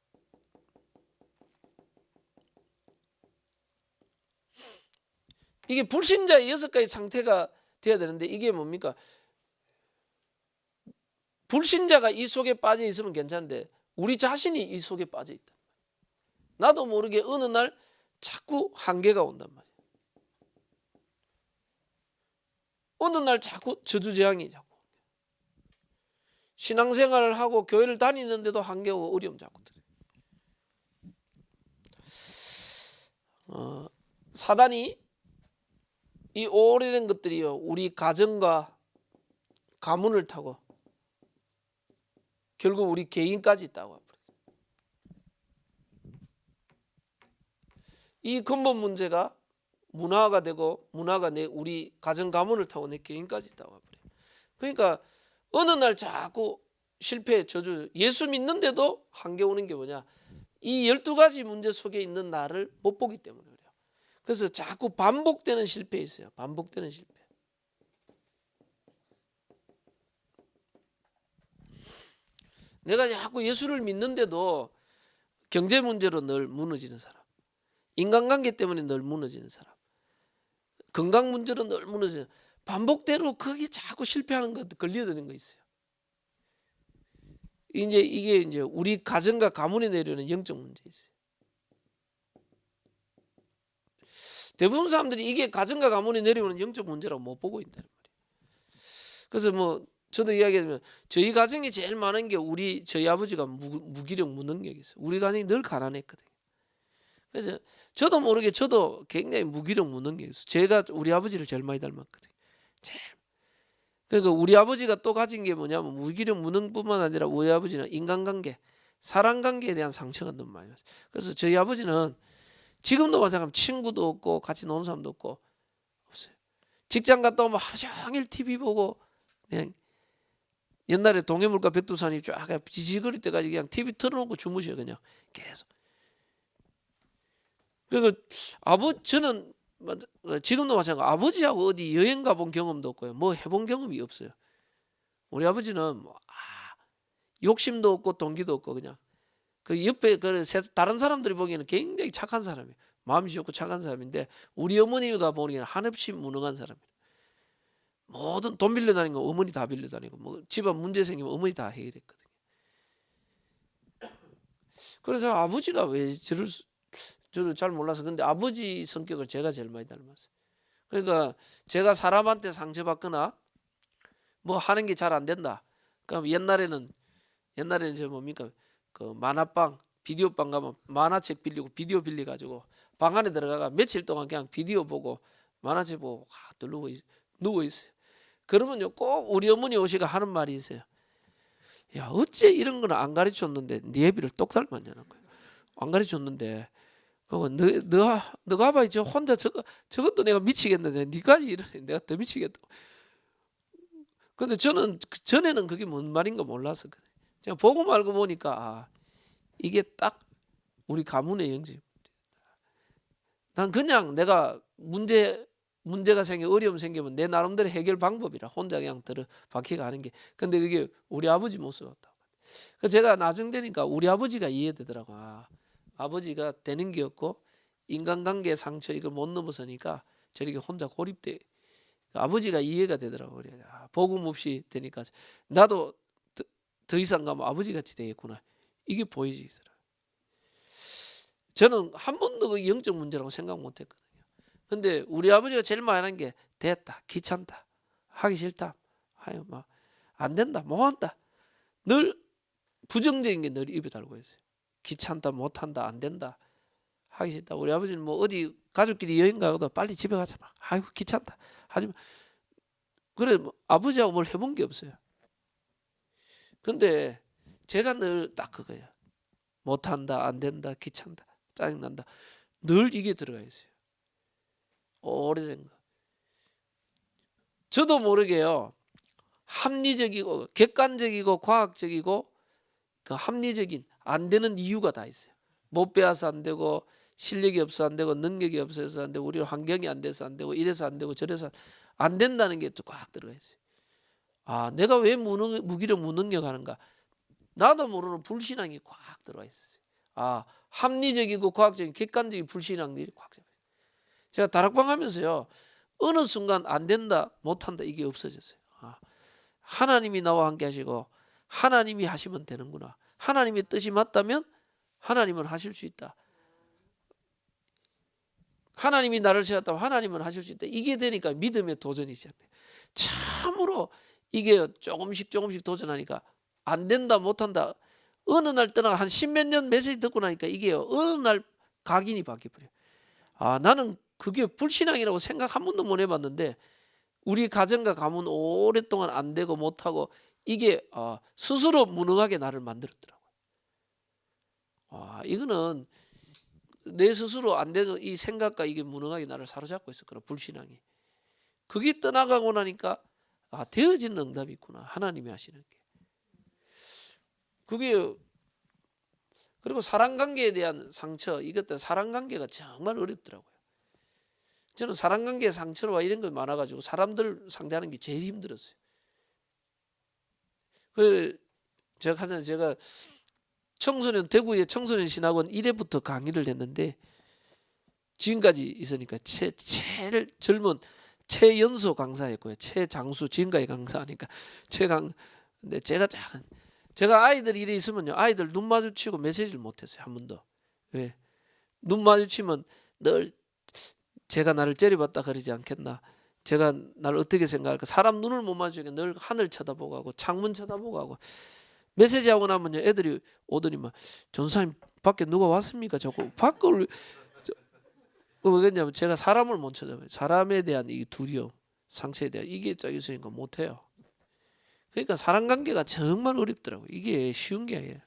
이게 불신자 6가지 상태가 돼야 되는데 이게 뭡니까? 불신자가 이 속에 빠져 있으면 괜찮은데 우리 자신이 이 속에 빠져 있다. 나도 모르게 어느 날 자꾸 한계가 온단 말이야. 어느 날 자꾸 저주재앙이 자꾸 신앙생활을 하고 교회를 다니는데도 한계가 오고 어려움 자꾸 들어요. 사단이 이 오래된 것들이요 우리 가정과 가문을 타고 결국 우리 개인까지 있다고 합니다. 이 근본 문제가 문화가 되고 문화가 우리 가정 가문을 타고 내 개인까지 있다고 합니다. 그러니까 어느 날 자꾸 실패 저주 예수 믿는데도 한계 오는 게 뭐냐 이 12가지 문제 속에 있는 나를 못 보기 때문에 그래요. 그래서 자꾸 반복되는 실패 있어요. 반복되는 실패. 내가 자꾸 예수를 믿는데도 경제 문제로 늘 무너지는 사람, 인간관계 때문에 늘 무너지는 사람, 건강 문제로 늘 무너지는 반복대로 거기 자꾸 실패하는 것 걸려드는 거 있어요. 이게 이제 우리 가정과 가문에 내려오는 영적 문제 있어요. 대부분 사람들이 이게 가정과 가문에 내려오는 영적 문제라고 못 보고 있다는 말이에요. 그래서 뭐 저도 이야기하면 저희 가정이 제일 많은 게 저희 아버지가 무기력 무능력이 있어요. 우리 가정이 늘 가난했거든요. 그래서 저도 모르게 저도 굉장히 무기력 무능력이 있어요. 제가 우리 아버지를 제일 많이 닮았거든요. 제일. 그러니까 우리 아버지가 또 가진 게 뭐냐면 무기력 무능뿐만 아니라 우리 아버지는 인간관계, 사람관계에 대한 상처가 너무 많이 왔어요. 그래서 저희 아버지는 지금도 마찬가지로 친구도 없고 같이 노는 사람도 없고 없어요. 직장 갔다 오면 하루 종일 TV 보고 그냥 옛날에 동해물과 백두산이 쫙 지지거릴 때까지 그냥 TV 틀어놓고 주무셔요. 그냥 계속. 그리고 저는 지금도 마찬가지로 아버지하고 어디 여행 가본 경험도 없고요. 뭐 해본 경험이 없어요. 우리 아버지는 욕심도 없고 동기도 없고 그냥 그 옆에 다른 사람들이 보기에는 굉장히 착한 사람이에요. 마음이 좋고 착한 사람인데 우리 어머니가 보기에는 한없이 무능한 사람이에요. 모든 돈 빌려다니는 거 어머니 다 빌려다니고 뭐 집안 문제 생기면 어머니 다 해결했거든요. 그래서 아버지가 왜 저를 잘 몰라서 근데 아버지 성격을 제가 제일 많이 닮았어요. 그러니까 제가 사람한테 상처받거나 뭐 하는 게 잘 안 된다. 그럼 옛날에는 저 뭡니까 그 만화방 비디오방 가면 만화책 빌리고 비디오 빌려 가지고 방 안에 들어가가 며칠 동안 그냥 비디오 보고 만화책 보고 누워 있어요. 그러면요 꼭 우리 어머니 오시가 하는 말이 있어요. 야 어째 이런 거는 안 가르쳤는데 네 애비를 똑 닮았냐는 거예요. 안 가르쳤는데 그거 너가 봐 이제 혼자 저것도 내가 미치겠는데 네가 이러니 내가 더 미치겠다. 근데 저는 전에는 그게 뭔 말인가 몰랐었거든요. 제가 보고 말고 보니까 이게 딱 우리 가문의 영지. 난 그냥 내가 문제가 어려움 생기면 내 나름대로 해결 방법이라 혼자 그냥 박혀가 하는 게. 근데 그게 우리 아버지 모습이었다. 그래서 제가 나중 되니까 우리 아버지가 이해되더라고. 아버지가 되는 게 없고 인간관계 상처 이걸 못 넘어서니까 저렇게 혼자 고립돼. 아버지가 이해가 되더라고. 그래. 복음 없이 되니까 나도 더 이상 가면 아버지 같이 되겠구나. 이게 보이지더라. 저는 한 번도 그 영적 문제라고 생각 못했거든요. 근데 우리 아버지가 제일 많이 하는 게 됐다, 귀찮다, 하기 싫다, 아유 막 안 된다, 못 한다. 늘 부정적인 게 늘 입에 달고 있어요. 귀찮다, 못 한다, 안 된다, 하기 싫다. 우리 아버지는 뭐 어디 가족끼리 여행 가도 빨리 집에 가자 막 아이고 귀찮다 하지만 그래 뭐 아버지하고 뭘 해본 게 없어요. 근데 제가 늘 딱 그거예요. 못한다, 안 된다, 귀찮다, 짜증난다. 늘 이게 들어가 있어요. 오래된 거. 저도 모르게요. 합리적이고 객관적이고 과학적이고 그 합리적인 안 되는 이유가 다 있어요. 못 배워서 안 되고 실력이 없어 안 되고 능력이 없어서 안 되고 우리 환경이 안 돼서 안 되고 이래서 안 되고 저래서 안 된다는 게 또 꽉 들어가 있어요. 내가 왜 무기력 무능력하는가? 나도 모르는 불신앙이 꽉 들어가 있었어요. 합리적이고 과학적인 객관적인 불신앙들이 꽉 잡혀요. 제가 다락방 하면서요. 어느 순간 안 된다 못한다 이게 없어졌어요. 하나님이 나와 함께 하시고 하나님이 하시면 되는구나. 하나님의 뜻이 맞다면 하나님은 하실 수 있다. 하나님이 나를 세웠다면 하나님은 하실 수 있다. 이게 되니까 믿음의 도전이 시작돼요. 참으로 이게 조금씩 도전하니까 안 된다 못한다 어느 날 떠나가 한 십몇 년 메시지 듣고 나니까 이게 어느 날 각인이 바뀌어버려요. 나는 그게 불신앙이라고 생각 한 번도 못 해봤는데 우리 가정과 가문 오랫동안 안 되고 못하고 이게 스스로 무능하게 나를 만들었더라고요. 이거는 내 스스로 안 되고 이 생각과 이게 무능하게 나를 사로잡고 있었구나. 불신앙이. 그게 떠나가고 나니까 되어지는 응답이 있구나. 하나님이 하시는 게. 그게 그리고 사랑관계에 대한 상처 이것들 사랑관계가 정말 어렵더라고요. 저는 사랑관계 상처와 이런 거 많아가지고 사람들 상대하는 게 제일 힘들었어요. 제가 대구의 청소년 신학원 1회부터 강의를 했는데 지금까지 있으니까 제일 젊은 최연소 강사였고요. 최장수 지금까지 강사하니까 근데 제가 아이들 일에 있으면요. 아이들 눈 마주치고 메시지를 못했어요. 한 번도. 왜? 눈 마주치면 늘 제가 나를 째려봤다 그러지 않겠나. 제가 나를 어떻게 생각할까. 사람 눈을 못 마주치게 늘 하늘 쳐다보고 하고 창문 쳐다보고 하고 메시지하고 나면요. 애들이 오더니 막 전사님 밖에 누가 왔습니까? 자꾸 밖을 왜 그러냐면 제가 사람을 못 쳐다봐요. 사람에 대한 이 두려움, 상처에 대한 이게 딱 있으니까 못해요. 그러니까 사람관계가 정말 어렵더라고요. 이게 쉬운 게 아니에요.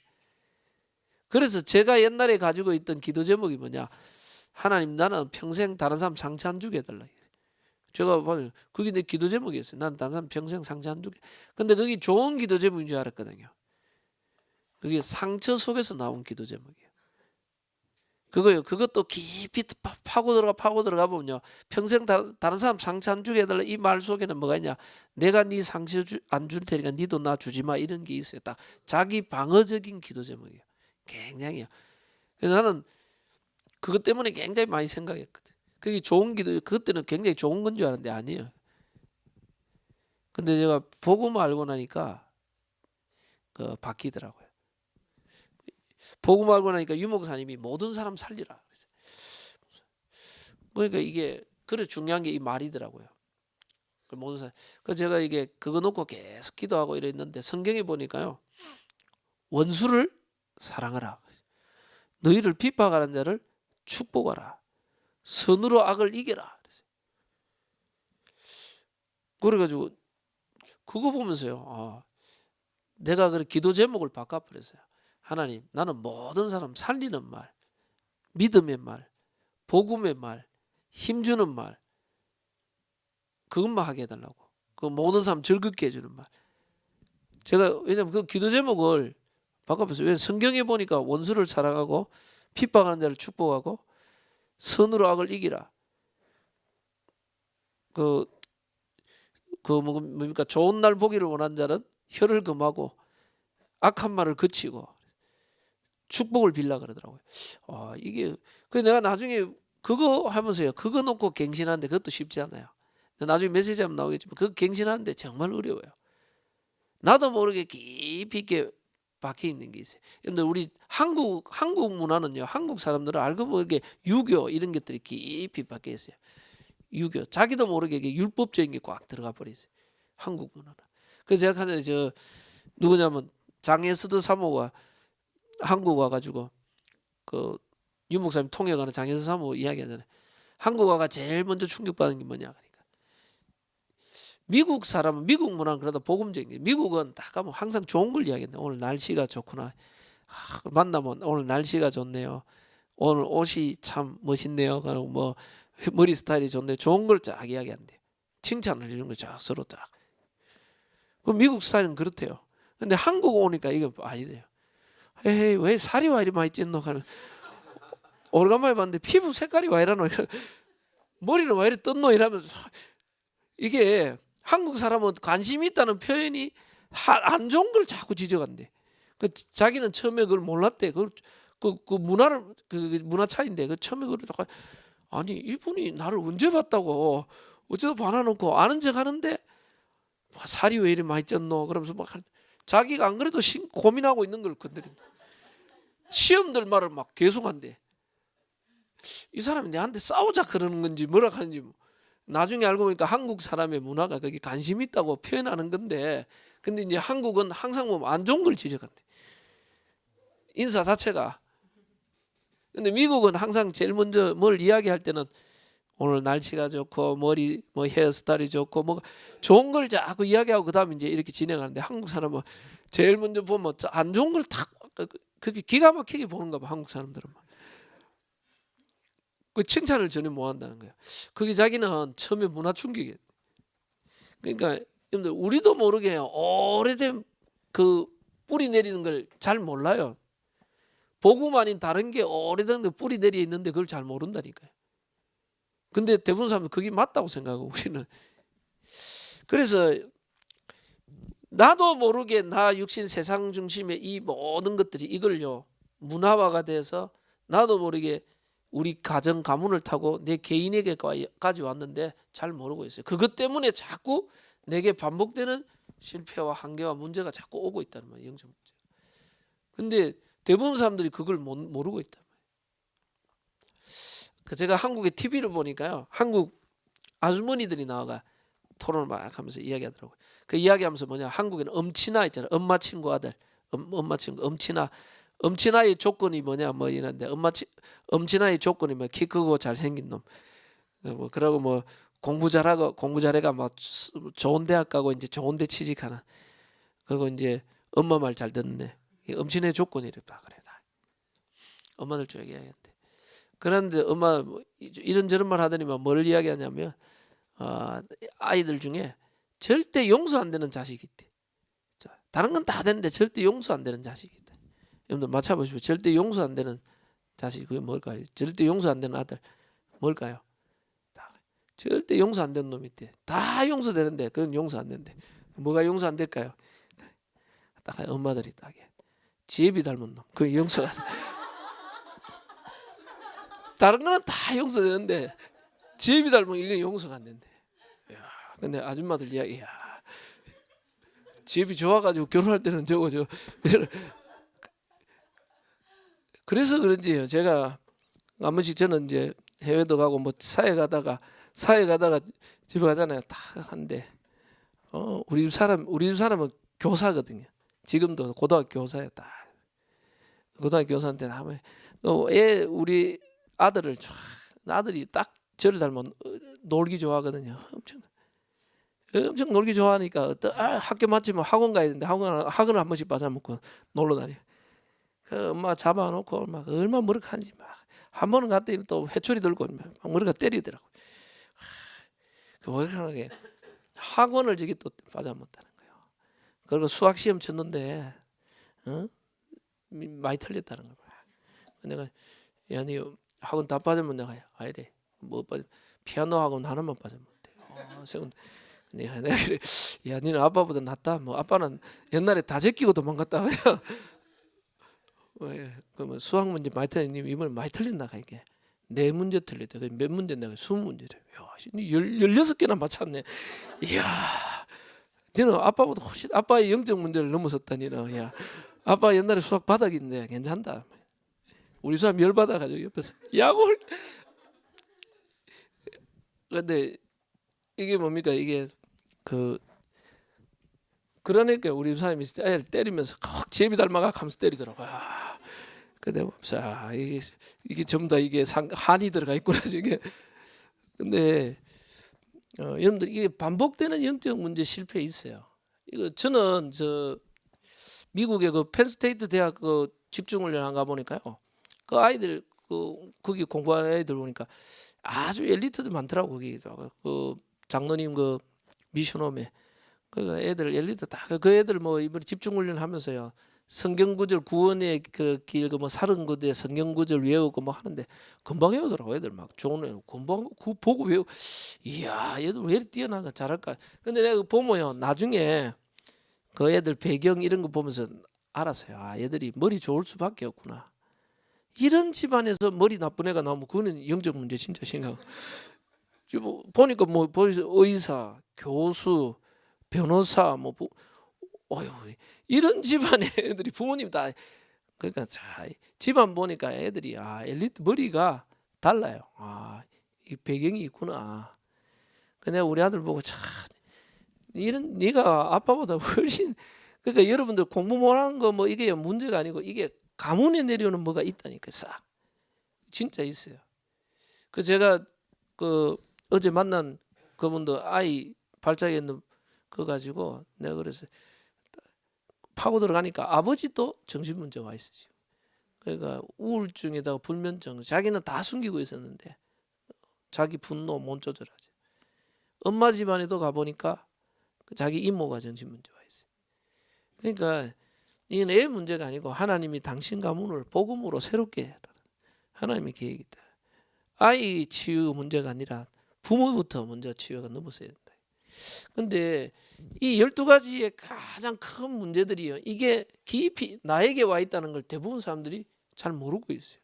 그래서 제가 옛날에 가지고 있던 기도 제목이 뭐냐. 하나님 나는 평생 다른 사람 상처 안 주게 해달라. 제가 봐요. 그게 내 기도 제목이었어요. 난 다른 사람 평생 상처 안 주게. 근데 그게 좋은 기도 제목인 줄 알았거든요. 그게 상처 속에서 나온 기도 제목이에요. 그것도 깊이 파고 들어가 보면요. 평생 다른 사람 상처 안 주게 해달라. 이 말 속에는 뭐가 있냐. 내가 네 상처 안 줄 테니까 니도 나 주지 마. 이런 게 있어요. 딱 자기 방어적인 기도 제목이에요. 굉장히요. 나는 그것 때문에 굉장히 많이 생각했거든. 그게 좋은 기도, 그것 때는 굉장히 좋은 건 줄 알았는데 아니에요. 근데 제가 복음 알고 나니까 바뀌더라고요. 복음 알고 나니까 유목사님이 모든 사람 살리라 그랬어요. 그러니까 이게 그래 중요한 게 이 말이더라고요. 모든 사람. 그래서 제가 이게 그거 놓고 계속 기도하고 이랬는데 성경에 보니까요. 원수를 사랑하라. 너희를 핍박하는 자를 축복하라. 선으로 악을 이겨라. 그래가지고 그거 보면서요. 내가 그 기도 제목을 바꿔버렸어요. 하나님, 나는 모든 사람 살리는 말, 믿음의 말, 복음의 말, 힘주는 말, 그것만 하게 해달라고. 그 모든 사람 즐겁게 해주는 말. 제가 왜냐면 그 기도 제목을 바꿔봤어요. 왜냐면 성경에 보니까 원수를 사랑하고 핍박하는 자를 축복하고 선으로 악을 이기라. 뭡니까? 좋은 날 보기를 원한 자는 혀를 금하고 악한 말을 그치고 축복을 빌라 그러더라고요. 이게 내가 나중에 그거 하면서요. 그거 놓고 갱신하는데 그것도 쉽지 않아요. 나중에 메시지 하면 나오겠지만 그거 갱신하는데 정말 어려워요. 나도 모르게 깊이 있게 박혀 있는 게 있어요. 근데 우리 한국 문화는요. 한국 사람들은 알고 모르게 유교 이런 것들이 깊이 박혀 있어요. 유교. 자기도 모르게 이게 율법적인 게 꽉 들어가 버리세요. 한국 문화는. 그래서 제가 하는데 누구냐면 장예스드 사모가 한국 와가지고 유 목사님 통역하는 장예스드 사모 이야기하잖아요. 한국 와가 제일 먼저 충격받는 게 뭐냐 그러니까 미국 사람은 미국 문화는 그래도 복음적인 게 미국은 딱 가면 항상 좋은 걸 이야기했네. 오늘 날씨가 좋구나. 만나면 오늘 날씨가 좋네요. 오늘 옷이 참 멋있네요. 그리고 뭐 머리 스타일이 좋네. 좋은 걸 쫙 이야기한대. 칭찬을 해주는 거 쫙 서로 딱. 그 미국 스타일은 그렇대요. 근데 한국 오니까 이거 아니래요. 에이 왜 살이 와 이리 많이 쪘노? 하면 오래간만에 봤는데 피부 색깔이 와 이러노? 머리는 왜 이리 떴노? 이러면서 이게 한국 사람은 관심이 있다는 표현이 안 좋은 걸 자꾸 지적한대. 자기는 처음에 그걸 몰랐대. 그 문화 차이인데 처음에 그걸 아니 이분이 나를 언제 봤다고 어쩌다 봐놔놓고 아는 척 하는데 살이 왜 이리 많이 쪘노? 그러면서 막 자기가 안 그래도 고민하고 있는 걸 건드린다. 시험들 말을 막 계속한대. 이 사람이 내한테 싸우자 그러는 건지 뭐라 하는지 나중에 알고 보니까 한국 사람의 문화가 거기 관심 있다고 표현하는 건데 근데 이제 한국은 항상 보면 안 좋은 걸 지적한대. 인사 자체가. 근데 미국은 항상 제일 먼저 뭘 이야기할 때는 오늘 날씨가 좋고 머리 뭐 헤어스타일이 좋고 뭐 좋은 걸 자꾸 이야기하고 그다음에 이제 이렇게 진행하는데 한국 사람은 제일 먼저 보면 안 좋은 걸 다 그렇게 기가 막히게 보는가 봐. 한국 사람들은 그 칭찬을 전혀 못 한다는 거예요. 그게 자기는 처음에 문화 충격이에요. 그러니까 여러분들 우리도 모르게 오래된 그 뿌리 내리는 걸 잘 몰라요. 복음 아닌 다른 게 오래된 데 뿌리 내려 있는데 그걸 잘 모른다니까요. 근데 대부분 사람은 그게 맞다고 생각하고 우리는. 그래서 나도 모르게 나 육신 세상 중심의 이 모든 것들이 이걸요 문화화가 돼서 나도 모르게 우리 가정 가문을 타고 내 개인에게까지 왔는데 잘 모르고 있어요. 그것 때문에 자꾸 내게 반복되는 실패와 한계와 문제가 자꾸 오고 있다는 말이에요. 영적 문제. 근데 대부분 사람들이 그걸 모르고 있단 말이에요. 제가 한국의 TV를 보니까요. 한국 아주머니들이 나와가 토론을 막 하면서 이야기하더라고요. 그 이야기하면서 뭐냐 한국에는 엄친아 있잖아요. 엄마 친구 아들 엄마 친구 엄친아의 조건이 뭐냐 뭐 이런데 엄친아의 조건이 뭐 키 크고 잘생긴 놈 뭐 그러고 뭐 공부 잘해가 뭐 좋은 대학 가고 이제 좋은 데 취직하는 그리고 이제 엄마 말 잘 듣는 애 엄친아의 조건이랬다 그래 다 엄마들 쭉 이야기하는데 그런데 엄마 뭐 이런저런 말 하더니만 뭘 이야기하냐면 아이들 중에 절대 용서 안 되는 자식이 있대. 자, 다른 건 다 되는데 절대 용서 안 되는 자식이 있다. 여러분들 맞춰보시고 절대 용서 안 되는 자식 그게 뭘까요? 절대 용서 안 되는 아들 뭘까요? 절대 용서 안 되는 놈이 있대. 다 용서되는데 그건 용서 안 된대. 뭐가 용서 안 될까요? 딱 엄마들이 딱 지혜비 닮은 놈. 그 용서가 다른 거는 다 용서되는데 지혜비 닮은 이게 용서가 안 된대. 근데 아줌마들 이야기 집이 좋아가지고 결혼할 때는 저거 그래서 그런지요. 제가 한 번씩 저는 이제 해외도 가고 뭐 사회 가다가 집에 가잖아요. 딱 한데 우리 집 사람은 교사거든요. 지금도 고등학교 교사예요. 딱 고등학교 교사한테 하면 우리 아들이 딱 저를 닮은 놀기 좋아하거든요. 엄청 놀기 좋아하니까 학교 마치면 학원 가야 되는데 학원을 한 번씩 빠져먹고 놀러 다녀. 그 엄마 잡아놓고 막 얼마나 머쓱한지 막 한 번은 갔더니 또 회초리 들고 막 머리가 때리더라고. 그 머쓱하게 학원을 저기 또 빠져먹다는 거예요. 그리고 수학 시험 쳤는데 많이 틀렸다는 거야. 내가 야, 니 학원 다 빠지면 내가 아이래 뭐 빠져 피아노 학원 하나만 빠지면 돼. 내가 그래 야, 니는 아빠보다 낫다. 뭐 아빠는 옛날에 다 제끼고 도망갔다. 그러면 수학 문제 많이 틀리니 이번에 많이 틀린다 이게. 4문제 틀렸다. 몇 문제 내가 20문제래. 야, 16개나 맞췄네. 이야, 너는 아빠보다 훨씬 아빠의 영적 문제를 넘어섰다. 니는 야, 아빠 옛날에 수학 바닥인데 괜찮다. 우리 사람 열 받아가지고 옆에서 약을. 근데 이게 뭡니까? 이게 그러니까 우리 사람이 애를 때리면서 꼭 제비 닮아가 하면서 때리더라고요. 근데 이게 전부 다 이게 한이 들어가 있구나 이게. 근데 여러분들 이게 반복되는 영적 문제 실패 있어요. 이거 저는 미국의 그 펜스테이트 대학 그 집중훈련 가 보니까요. 그 아이들 거기 공부하는 애들 보니까 아주 엘리트들 많더라고. 거기 그 장로님 그 미션홈에 그 애들 엘리트 다 그 애들 뭐 이번에 집중훈련 하면서요. 성경 구절 구원의 그 길 그 뭐 사른 구절에 성경 구절 외우고 뭐 하는데 금방 외우더라고. 애들 막 좋은 애 금방 보고 외우. 이야, 얘들 왜 이렇게 뛰어나가 잘할까. 근데 내가 보면요 나중에 그 애들 배경 이런 거 보면서 알았어요. 아, 얘들이 머리 좋을 수밖에 없구나. 이런 집안에서 머리 나쁜 애가 나오면 그거는 영적 문제 진짜 심각. 보니까 뭐 의사, 교수, 변호사 어휴, 이런 집안의 애들이 부모님 다 그러니까 집안 보니까 애들이 엘리트 머리가 달라요. 이 배경이 있구나. 근데 우리 아들 보고 참 이런 네가 아빠보다 훨씬 그러니까 여러분들 공부 못하는 거 뭐 이게 문제가 아니고 이게 가문에 내려오는 뭐가 있다니까 싹 진짜 있어요. 그 제가 어제 만난 그분도 아이 발작에 있는 거 가지고 내가 그래서 파고 들어가니까 아버지도 정신 문제 와 있으시고 그러니까 우울증에다가 불면증 자기는 다 숨기고 있었는데 자기 분노 못 조절하죠. 엄마 집안에도 가보니까 자기 이모가 정신 문제 와 있어요. 그러니까 이건 애 문제가 아니고 하나님이 당신 가문을 복음으로 새롭게 해라. 하나님의 계획이다. 아이 치유 문제가 아니라 부모부터 먼저 치유가 넘어서야 된다. 근데 이 12가지의 가장 큰 문제들이요. 이게 깊이 나에게 와 있다는 걸 대부분 사람들이 잘 모르고 있어요.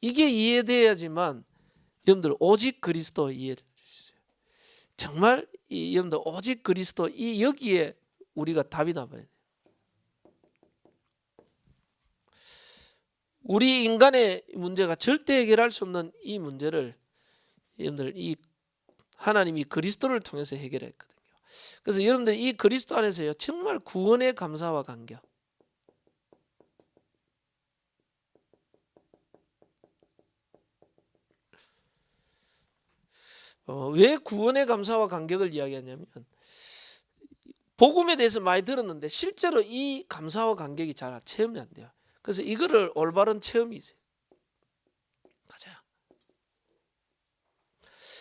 이게 이해돼야지만 여러분들 오직 그리스도 이해를 해주세요. 정말 여러분들 오직 그리스도 여기에 우리가 답이 나와야 돼요. 우리 인간의 문제가 절대 해결할 수 없는 이 문제를 여러분들 이 하나님이 그리스도를 통해서 해결했거든요. 그래서 여러분들 이 그리스도 안에서요 정말 구원의 감사와 감격. 왜 구원의 감사와 감격을 이야기하냐면 복음에 대해서 많이 들었는데 실제로 이 감사와 감격이 잘 체험이 안 돼요. 그래서 이거를 올바른 체험이 있어요. 가자.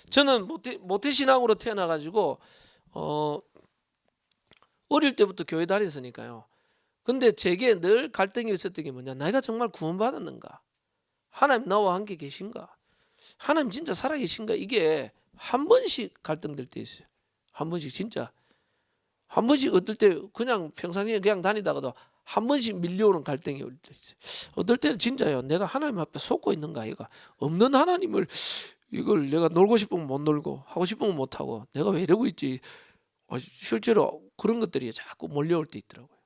저는 모태신앙으로 태어나가지고 어릴 때부터 교회 다녔으니까요. 근데 제게 늘 갈등이 있었던 게 뭐냐. 내가 정말 구원받았는가. 하나님 나와 함께 계신가. 하나님 진짜 살아계신가. 이게 한 번씩 갈등될 때 있어요. 한 번씩 진짜. 한 번씩 어떨 때 그냥 평상시에 그냥 다니다가도 한 번씩 밀려오는 갈등이 올 때 있어요. 어떨 때는 진짜요. 내가 하나님 앞에 속고 있는가. 이거 없는 하나님을 이걸 내가 놀고 싶으면 못 놀고 하고 싶으면 못 하고 내가 왜 이러고 있지. 실제로 그런 것들이 자꾸 몰려올 때 있더라고요.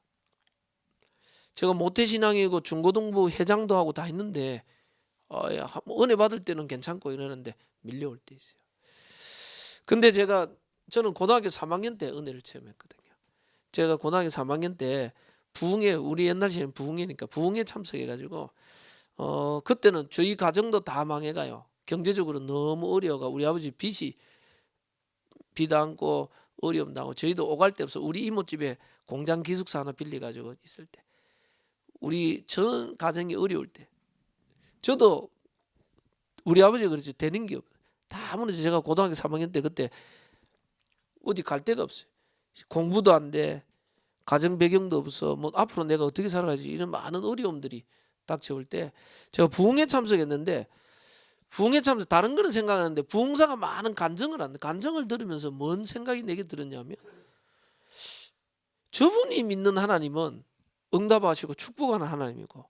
제가 모태신앙이고 중고등부 회장도 하고 다 했는데 은혜 받을 때는 괜찮고 이러는데 밀려올 때 있어요. 근데 저는 고등학교 3학년 때 은혜를 체험했거든요. 제가 고등학교 3학년 때 부흥회, 우리 옛날 시절 부흥회니까 부흥회 참석해가지고 그때는 저희 가정도 다 망해가요. 경제적으로 너무 어려워가 우리 아버지 빚 안고 어려움 당하고 저희도 오갈 데 없어. 우리 이모집에 공장 기숙사 하나 빌려가지고 있을 때 우리 전 가정이 어려울 때 저도 우리 아버지가 그랬죠. 되는 게 없어요. 다 무너져. 제가 고등학교 3학년 때 그때 어디 갈 데가 없어요. 공부도 안 돼. 가정 배경도 없어. 뭐 앞으로 내가 어떻게 살아가지 이런 많은 어려움들이 닥쳐올 때 제가 부흥회 참석했는데 부흥회 참석 다른 거는 생각하는데 부흥사가 많은 간증을 하는데 간증을 들으면서 뭔 생각이 내게 들었냐면 저분이 믿는 하나님은 응답하시고 축복하는 하나님이고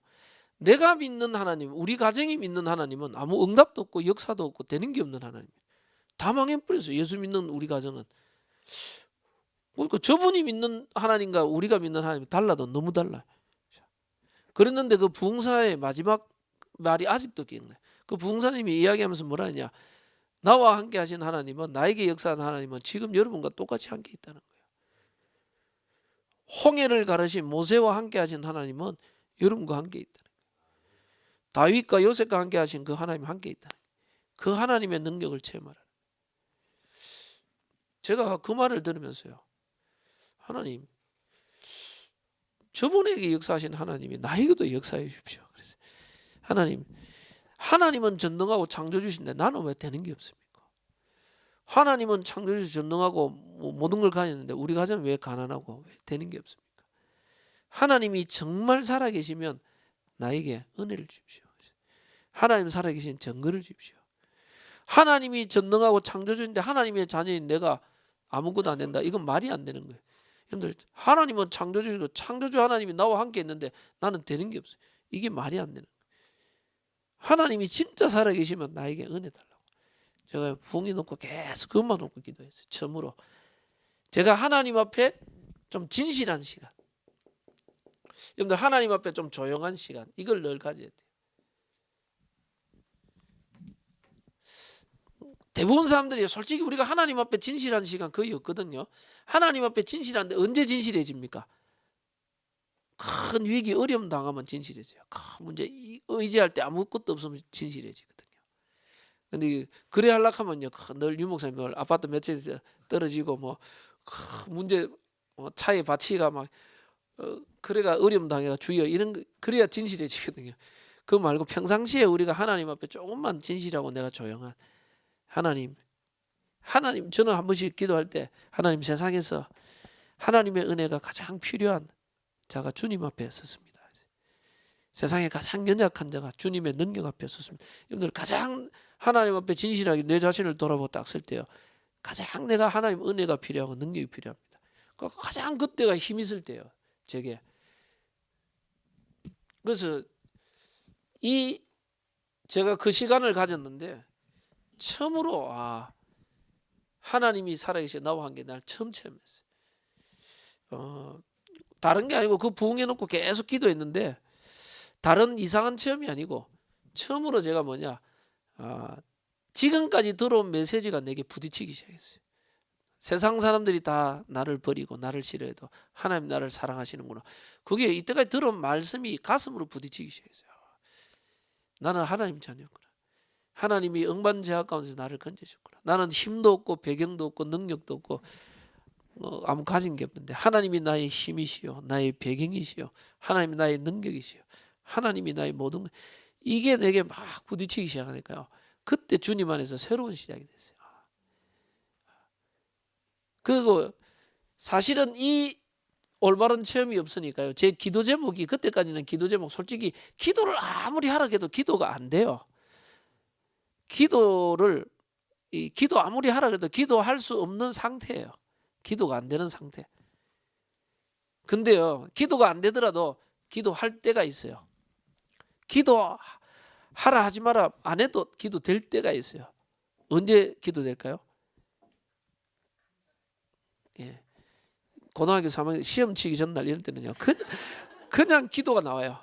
내가 믿는 하나님, 우리 가정이 믿는 하나님은 아무 응답도 없고 역사도 없고 되는 게 없는 하나님. 다 망해버렸어요. 예수 믿는 우리 가정은. 그러니까 저분이 믿는 하나님과 우리가 믿는 하나님이 달라도 너무 달라요. 그랬는데 그 부흥사의 마지막 말이 아직도 기억나요. 그 부흥사님이 이야기하면서 뭐라 하냐. 나와 함께 하신 하나님은 나에게 역사한 하나님은 지금 여러분과 똑같이 함께 있다는 거예요. 홍해를 가르신 모세와 함께 하신 하나님은 여러분과 함께 있다는 거예요. 다윗과 요셉과 함께 하신 그 하나님 함께 있다는 거예요. 그 하나님의 능력을 체험하라. 제가 그 말을 들으면서요. 하나님, 저분에게 역사하신 하나님이 나에게도 역사해 주십시오. 그래서 하나님은 전능하고 창조주신데 나는 왜 되는 게 없습니까? 하나님은 창조주 전능하고 모든 걸 가졌는데 우리 가정은 왜 가난하고 왜 되는 게 없습니까? 하나님이 정말 살아계시면 나에게 은혜를 주십시오. 하나님 살아계신 증거를 주십시오. 하나님이 전능하고 창조주인데 하나님의 자녀인 내가 아무것도 안 된다. 이건 말이 안 되는 거예요. 여러분들 하나님은 창조주시고 창조주 하나님이 나와 함께 있는데 나는 되는 게 없어요. 이게 말이 안 되는 거예요. 하나님이 진짜 살아계시면 나에게 은혜 달라고. 제가 붕이 놓고 계속 그것만 놓고 기도했어요. 처음으로 제가 하나님 앞에 좀 진실한 시간, 여러분들 하나님 앞에 좀 조용한 시간, 이걸 늘 가져야 돼요. 대부분 사람들이 솔직히 우리가 하나님 앞에 진실한 시간 거의 없거든요. 하나님 앞에 진실한데 언제 진실해집니까? 큰 위기 어려움 당하면 진실해져요. 큰 문제 의지할 때 아무것도 없으면 진실해지거든요. 근데 그래 하려고 하면요, 늘 유목사님 늘 아파트 몇 채 떨어지고 뭐 문제 차에 바치가 막 그래가 어려움 당해가 주여 이런 거 그래야 진실해지거든요. 그거 말고 평상시에 우리가 하나님 앞에 조금만 진실하고 내가 조용한 하나님 저는 한 번씩 기도할 때 하나님 세상에서 하나님의 은혜가 가장 필요한 자가 주님 앞에 섰습니다. 세상에 가장 연약한 자가 주님의 능력 앞에 섰습니다. 여러분들 가장 하나님 앞에 진실하게 내 자신을 돌아보고 딱 설 때요. 가장 내가 하나님 은혜가 필요하고 능력이 필요합니다. 가장 그때가 힘이 있을 때요. 제게. 그래서 제가 그 시간을 가졌는데 처음으로 하나님이 살아계시 나와 함께 날 처음 체험했어요. 다른 게 아니고 그 부흥해 놓고 계속 기도했는데 다른 이상한 체험이 아니고 처음으로 제가 지금까지 들어온 메시지가 내게 부딪히기 시작했어요. 세상 사람들이 다 나를 버리고 나를 싫어해도 하나님 나를 사랑하시는구나. 그게 이때까지 들어온 말씀이 가슴으로 부딪히기 시작했어요. 나는 하나님 자녀구나. 하나님이 억만제약 가운데서 나를 건져주셨구나. 나는 힘도 없고 배경도 없고 능력도 없고 아무 가진 게 없는데 하나님이 나의 힘이시요 나의 배경이시요 하나님이 나의 능력이시요 하나님이 나의 모든 것. 이게 내게 막 부딪히기 시작하니까요. 그때 주님 안에서 새로운 시작이 됐어요. 그리고 사실은 이 올바른 체험이 없으니까요. 제 기도 제목이 그때까지는 기도 제목 솔직히 기도를 아무리 하라 해도 기도가 안 돼요. 기도 아무리 하라 해도 기도할 수 없는 상태예요. 기도가 안 되는 상태. 근데요, 기도가 안 되더라도 기도할 때가 있어요. 기도하라 하지 마라 안 해도 기도 될 때가 있어요. 언제 기도 될까요? 예. 고등학교 3학년 시험 치기 전날 이럴 때는요. 그냥 기도가 나와요.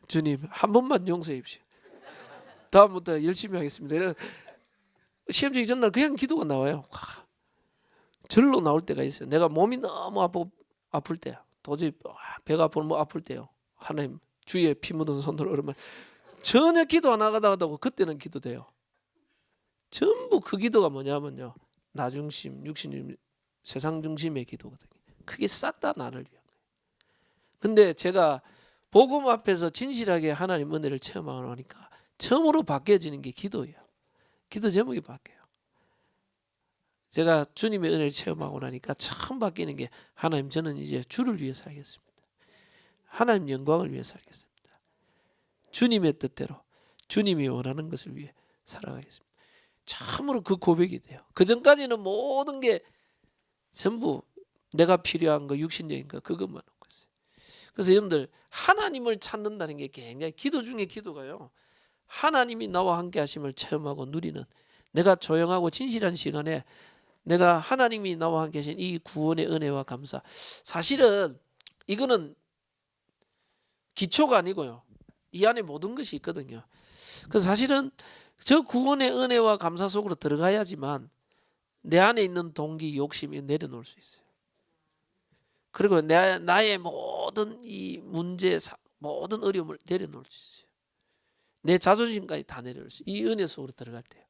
주님 한 번만 용서해 주십시오. 다음부터 열심히 하겠습니다. 이런 시험 치기 전날 그냥 기도가 나와요. 절로 나올 때가 있어요. 내가 몸이 너무 아플 때, 도저히 배가 아프고 뭐 아플 때요. 하나님 주위에 피 묻은 손으로 그러면 전혀 기도 안 하다가도 그때는 기도돼요. 전부 그 기도가 뭐냐면요. 나 중심, 육신, 세상 중심의 기도거든요. 그게 싹 다 나를 위한 거예요. 근데 제가 복음 앞에서 진실하게 하나님 은혜를 체험하고 나니까 처음으로 바뀌어지는 게 기도예요. 기도 제목이 바뀌어요. 제가 주님의 은혜를 체험하고 나니까 처음 바뀌는 게 하나님 저는 이제 주를 위해 살겠습니다. 하나님 영광을 위해 살겠습니다. 주님의 뜻대로 주님이 원하는 것을 위해 살아가겠습니다. 참으로 그 고백이 돼요. 그 전까지는 모든 게 전부 내가 필요한 거 육신적인 거 그것만 놓고 있어요. 그래서 여러분들 하나님을 찾는다는 게 굉장히 기도 중에 기도가요. 하나님이 나와 함께 하심을 체험하고 누리는 내가 조용하고 진실한 시간에 내가 하나님이 나와 함께 하신 이 구원의 은혜와 감사. 사실은 이거는 기초가 아니고요. 이 안에 모든 것이 있거든요. 그래서 사실은 저 구원의 은혜와 감사 속으로 들어가야지만 내 안에 있는 동기, 욕심이 내려놓을 수 있어요. 그리고 나의 모든 이 문제, 모든 어려움을 내려놓을 수 있어요. 내 자존심까지 다 내려놓을 수 있어요. 이 은혜 속으로 들어갈 때요.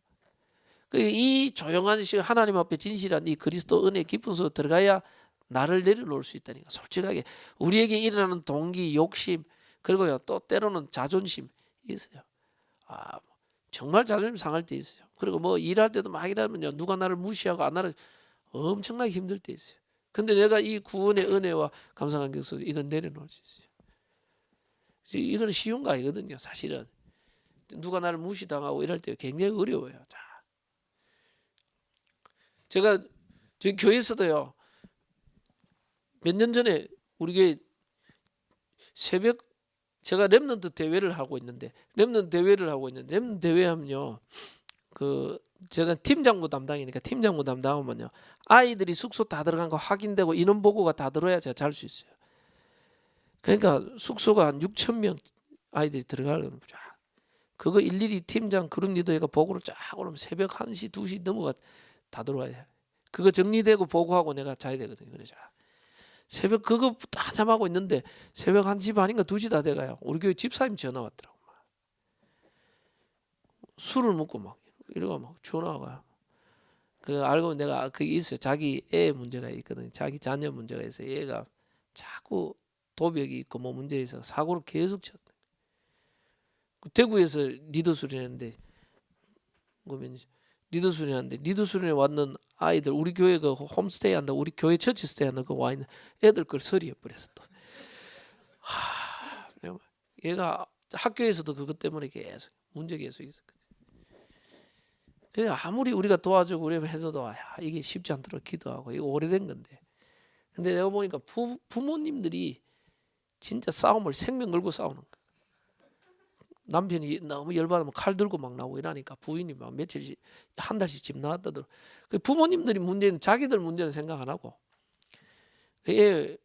이 조용한 시간 하나님 앞에 진실한 이 그리스도 은혜 깊은 속으로 들어가야 나를 내려놓을 수 있다니까. 솔직하게 우리에게 일어나는 동기, 욕심 그리고요 또 때로는 자존심 있어요. 정말 자존심 상할 때 있어요. 그리고 뭐 일할 때도 막 일하면요 누가 나를 무시하고 안 하는 엄청나게 힘들 때 있어요. 근데 내가 이 구원의 은혜와 감사한 격 속에 이건 내려놓을 수 있어요. 이건 쉬운 거 아니거든요. 사실은 누가 나를 무시당하고 이럴 때 굉장히 어려워요. 자, 제가 저희 교회에서도요 몇 년 전에 우리 교회 새벽 제가 렘넌트 대회를 하고 있는데 렘넌트 대회 하면요 제가 팀장부 담당이니까 팀장부 담당하면요 아이들이 숙소 다 들어간 거 확인되고 인원 보고가 다 들어야 제가 잘 수 있어요. 그러니까 숙소가 한 6,000명 아이들이 들어가려면 그거 일일이 팀장 그룹 리더가 보고를 쫙 오면 새벽 1시 2시 넘어가 다 들어와야 돼. 그거 정리되고 보고하고 내가 자야 되거든요. 그래서 새벽 그거 한잠하고 있는데 새벽 1시 반인가 2시 다 돼가요. 우리 교회 집사님 전화 왔더라고. 술을 먹고 막 이러고 막 전화 와요. 그 알고 보면 내가 그게 있어요. 자기 애 문제가 있거든요. 자기 자녀 문제가 있어요. 얘가 자꾸 도벽이 있고 뭐 문제 있어서 사고를 계속 쳤대. 대구에서 리더 수련했는데 그러면 리더 수련하는데 리더 수련에 왔는 아이들 우리 교회 그 홈스테이 한다 우리 교회 처치 스테이 한다 그 와 있는 애들 걸 서리해 버렸어 또. 얘가 학교에서도 그것 때문에 계속 문제 계속 있었거든. 그래 아무리 우리가 도와주고 그러면 해도 이게 쉽지 않도록 기도하고 이거 오래된 건데. 근데 내가 보니까 부모님들이 진짜 싸움을 생명 걸고 싸우는 거야. 남편이 너무 열받으면 칼 들고 막 나오고 이러니까 부인이 막 며칠씩 한 달씩 집 나갔다더라. 그 부모님들이 문제는 자기들 문제는 생각 안 하고 애를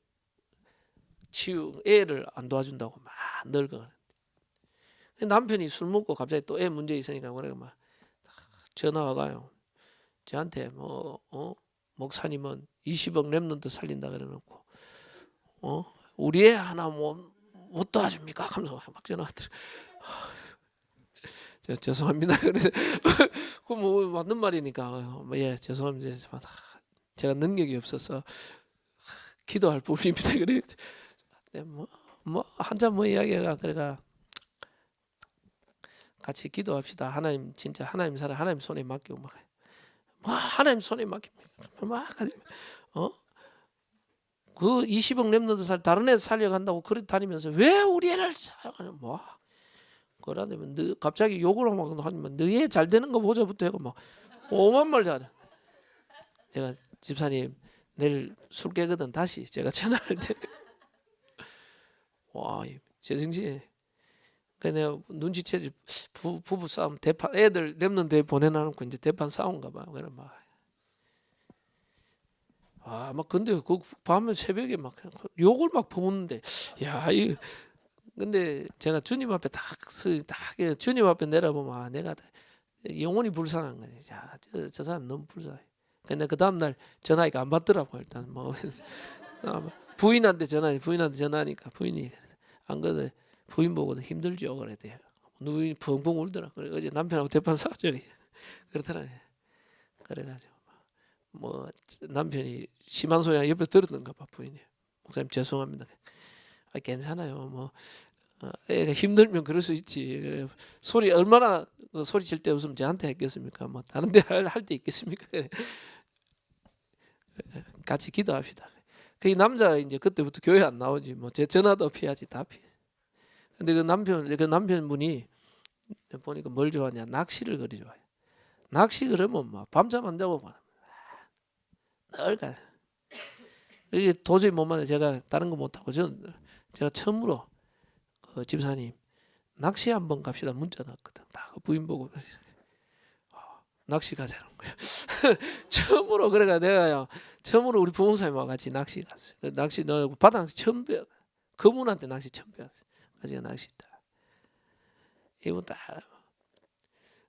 안 도와준다고 막 늙어. 남편이 술 먹고 갑자기 또 애 문제 있으니까 그래 막 전화 와가요. 저한테 목사님은 20억 렘넌트 살린다 그래놓고 우리 애 하나 못 도와줍니까? 하면서 막 전화 왔더라. 죄송합니다. 그래서 그 뭐 맞는 말이니까 예 죄송합니다. 제가 능력이 없어서 기도할 뿐입니다. 그래 뭐 한잔 뭐 이야기가 그래가 같이 기도합시다. 하나님 진짜 하나님 사랑 하나님 손에 맡기고 막 하나님 손에 맡깁니다. 그 20억 렘넌트 다른 애 살려간다고 그래 다니면서 왜 우리 애를 살려가냐 그러면 너 갑자기 욕을 하면 너희 잘 되는 거 보자부터 해고 막 오만 말 잘해. 제가 집사님 내일 술 깨거든 다시 제가 전화할 때 제정신이 내가 눈치채지 부부 싸움 대판 애들 렘넌트 대회 보내놔놓고 이제 대판 싸움가 봐. 그래 막 막 근데 그 밤에 새벽에 막 욕을 막 퍼붓는데 이 근데 제가 주님 앞에 딱 주님 앞에 내려보면 내가 영원히 불쌍한 거지. 저 사람 너무 불쌍해. 근데 그 다음 날 전화니까 안 받더라고. 일단 뭐 부인한테 전화하니까 부인이 안 그래. 부인 보고도 힘들죠 그랬대요. 눈이 펑펑 울더라. 그래 어제 남편하고 대판 싸웠죠. 그렇더라. 그래가지고 뭐 남편이 심한 소리 옆에 들었는가 봐 부인이. 목사님 죄송합니다. 괜찮아요. 뭐 애가 힘들면 그럴 수 있지. 그래, 소리 얼마나 소리 칠 때 웃으면 저한테 했겠습니까? 뭐 다른 데 할 때 있겠습니까? 그래. 같이 기도합시다. 그 남자 이제 그때부터 교회 안 나오지. 뭐 제 전화도 피하지 다 피해. 근데 그 남편분이 보니까 뭘 좋아하냐? 낚시를 그리 좋아해. 낚시 그러면 막 밤잠 안 자고 늘 가. 이게 도저히 못 만나. 제가 다른 거 못 하고 제가 처음으로 그 집사님 낚시 한번 갑시다 문자 넣었거든. 딱 부인 보고 낚시 가자는 거예요. 처음으로 그래가 내가요. 처음으로 우리 부모님하고 같이 낚시 갔어요. 그 낚시 너 바다 낚시 처음 배워. 그분한테 낚시 처음 배웠어요. 같이 낚시다. 이분 딱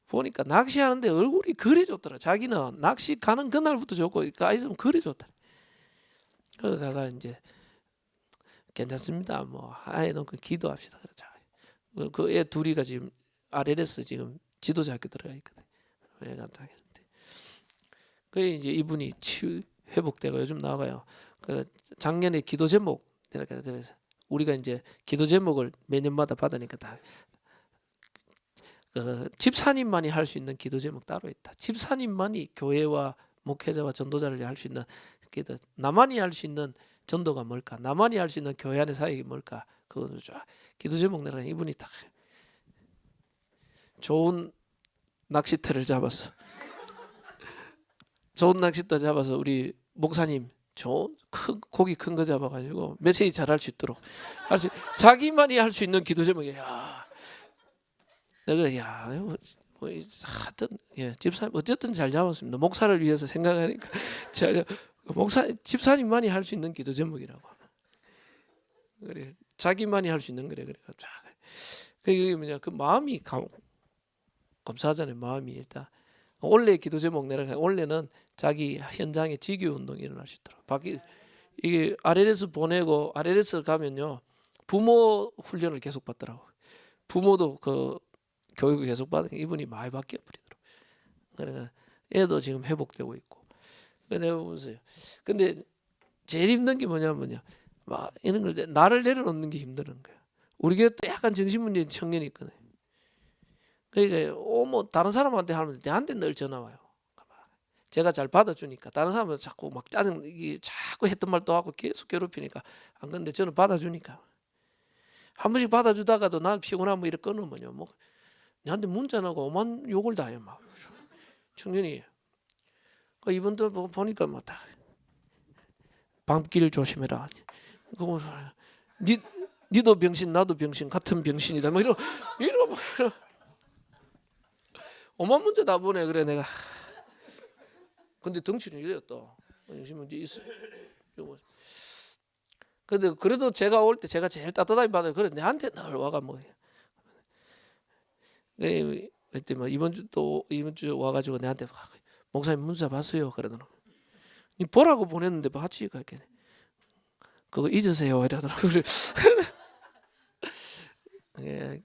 보니까 낚시하는데 얼굴이 그래 좋더라. 자기는 낚시 가는 그날부터 좋고 가 있으면 그래 좋더라. 그 가가 이제 괜찮습니다. 뭐 해놓고 기도합시다. 그러자. 그 애 둘이가 지금 RLS 지금 지도자 학교 들어가 있거든. 애가 다니는데. 그 이제 이분이 회복되고 요즘 나와요. 그 작년에 기도 제목 그래서 우리가 이제 기도 제목을 매년마다 받으니까 다. 그 집사님만이 할 수 있는 기도 제목 따로 있다. 집사님만이 교회와 목회자와 전도자를 할 수 있는 기도. 나만이 할 수 있는 전도가 뭘까? 나만이 할 수 있는 교회 안의 사역이 뭘까? 그거는 쫙 기도 제목 내가 이분이 딱 좋은 낚시터를 잡았어. 좋은 낚시터 잡아서 우리 목사님 좋은 고기 큰 거 잡아가지고 메시지 잘할 수 있도록 자기만이 할 수 있는 기도 제목이야. 내가 하여튼 집사님 어쨌든 잘 잡았습니다. 목사를 위해서 생각하니까 집사님만이 할 수 있는 기도 제목이라고. 그래 자기만이 할 수 있는 그래 그게 뭐냐 그 마음이 감사하잖아요. 마음이 일단 원래 기도 제목 내가 원래는 자기 현장에 지교 운동이 일어날 수 있도록 이게 RLS 보내고 RLS 가면요 부모 훈련을 계속 받더라고. 부모도 그 교육을 계속 받으니까 이분이 많이 바뀌어 버리더라고. 그러니까 애도 지금 회복되고 있고. 내가 보세요. 근데 제일 힘든 게 뭐냐면요. 막 이런 걸 나를 내려놓는 게 힘든 거야. 우리 교회 또 약간 정신문제인 청년이 있거든. 그러니까 뭐 다른 사람한테 하면 내한테 늘 전화 와요. 제가 잘 받아주니까 다른 사람은 자꾸 막 짜증 자꾸 했던 말도 하고 계속 괴롭히니까 안 그런데 저는 받아주니까 한 번씩 받아주다가도 난 피곤하면 이렇게 끊으면요 뭐 내한테 문자나고 오만 욕을 다 해요 막 청년이. 그 이분들 보니까 뭐 다 밤길 조심해라. 그거 니도 병신 나도 병신 같은 병신이다. 뭐 이러 오만 문자 다 보내. 그래 내가. 근데 덩치는 이래요 또. 문제 있어. 근데 그래도 제가 올 때 제가 제일 따뜻하게 받아요. 그래 내한테 늘 와가 뭐. 그때 뭐 이번 주 와가지고 내한테 목사님 문자 봤어요. 그러더라고. 보라고 보냈는데 봤지 그렇게. 그거 잊으세요. 이러더라고. 그래.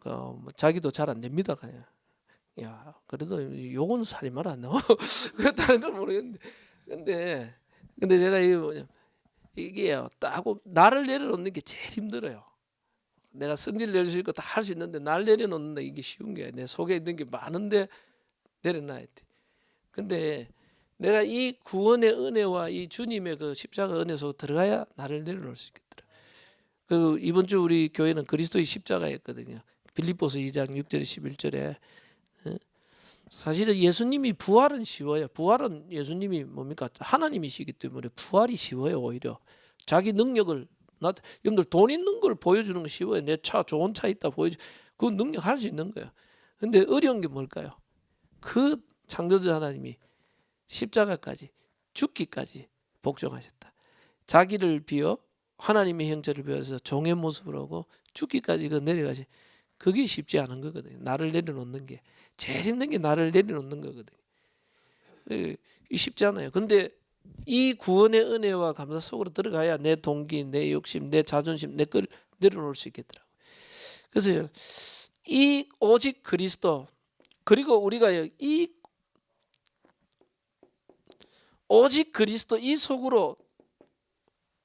뭐 자기도 잘 안 됩니다. 그냥. 야 그래도 요건 사지 마라 안 나와. 그랬다는 걸 모르겠는데. 근데 제가 이게요. 하고 나를 내려놓는 게 제일 힘들어요. 내가 성질 낼 수 있고 다 할 수 있는데 날 내려놓는다 이게 쉬운 게 내 속에 있는 게 많은데 내려놔야 돼. 근데 내가 이 구원의 은혜와 이 주님의 그 십자가 은혜 속에 들어가야 나를 내려놓을 수 있겠더라. 그 이번 주 우리 교회는 그리스도의 십자가였거든요. 빌립보서 2장 6절에 11절에 사실은 예수님이 부활은 쉬워요. 부활은 예수님이 뭡니까? 하나님이시기 때문에 부활이 쉬워요. 오히려 자기 능력을 여러분들 돈 있는 걸 보여주는 거 쉬워요. 내 차 좋은 차 있다 보여주 그 능력 할 수 있는 거예요. 근데 어려운 게 뭘까요? 그 창조주 하나님이 십자가까지 죽기까지 복종하셨다. 자기를 비워 하나님의 형체를 비워서 종의 모습을 하고 죽기까지 그 내려가시. 그게 쉽지 않은 거거든요. 나를 내려놓는 게 제일 힘든 게 나를 내려놓는 거거든요. 쉽지 않아요. 근데 이 구원의 은혜와 감사 속으로 들어가야 내 동기, 내 욕심, 내 자존심, 내 걸 내려놓을 수 있겠더라고요. 그래서 이 오직 그리스도, 그리고 우리가 이 오직 그리스도 이 속으로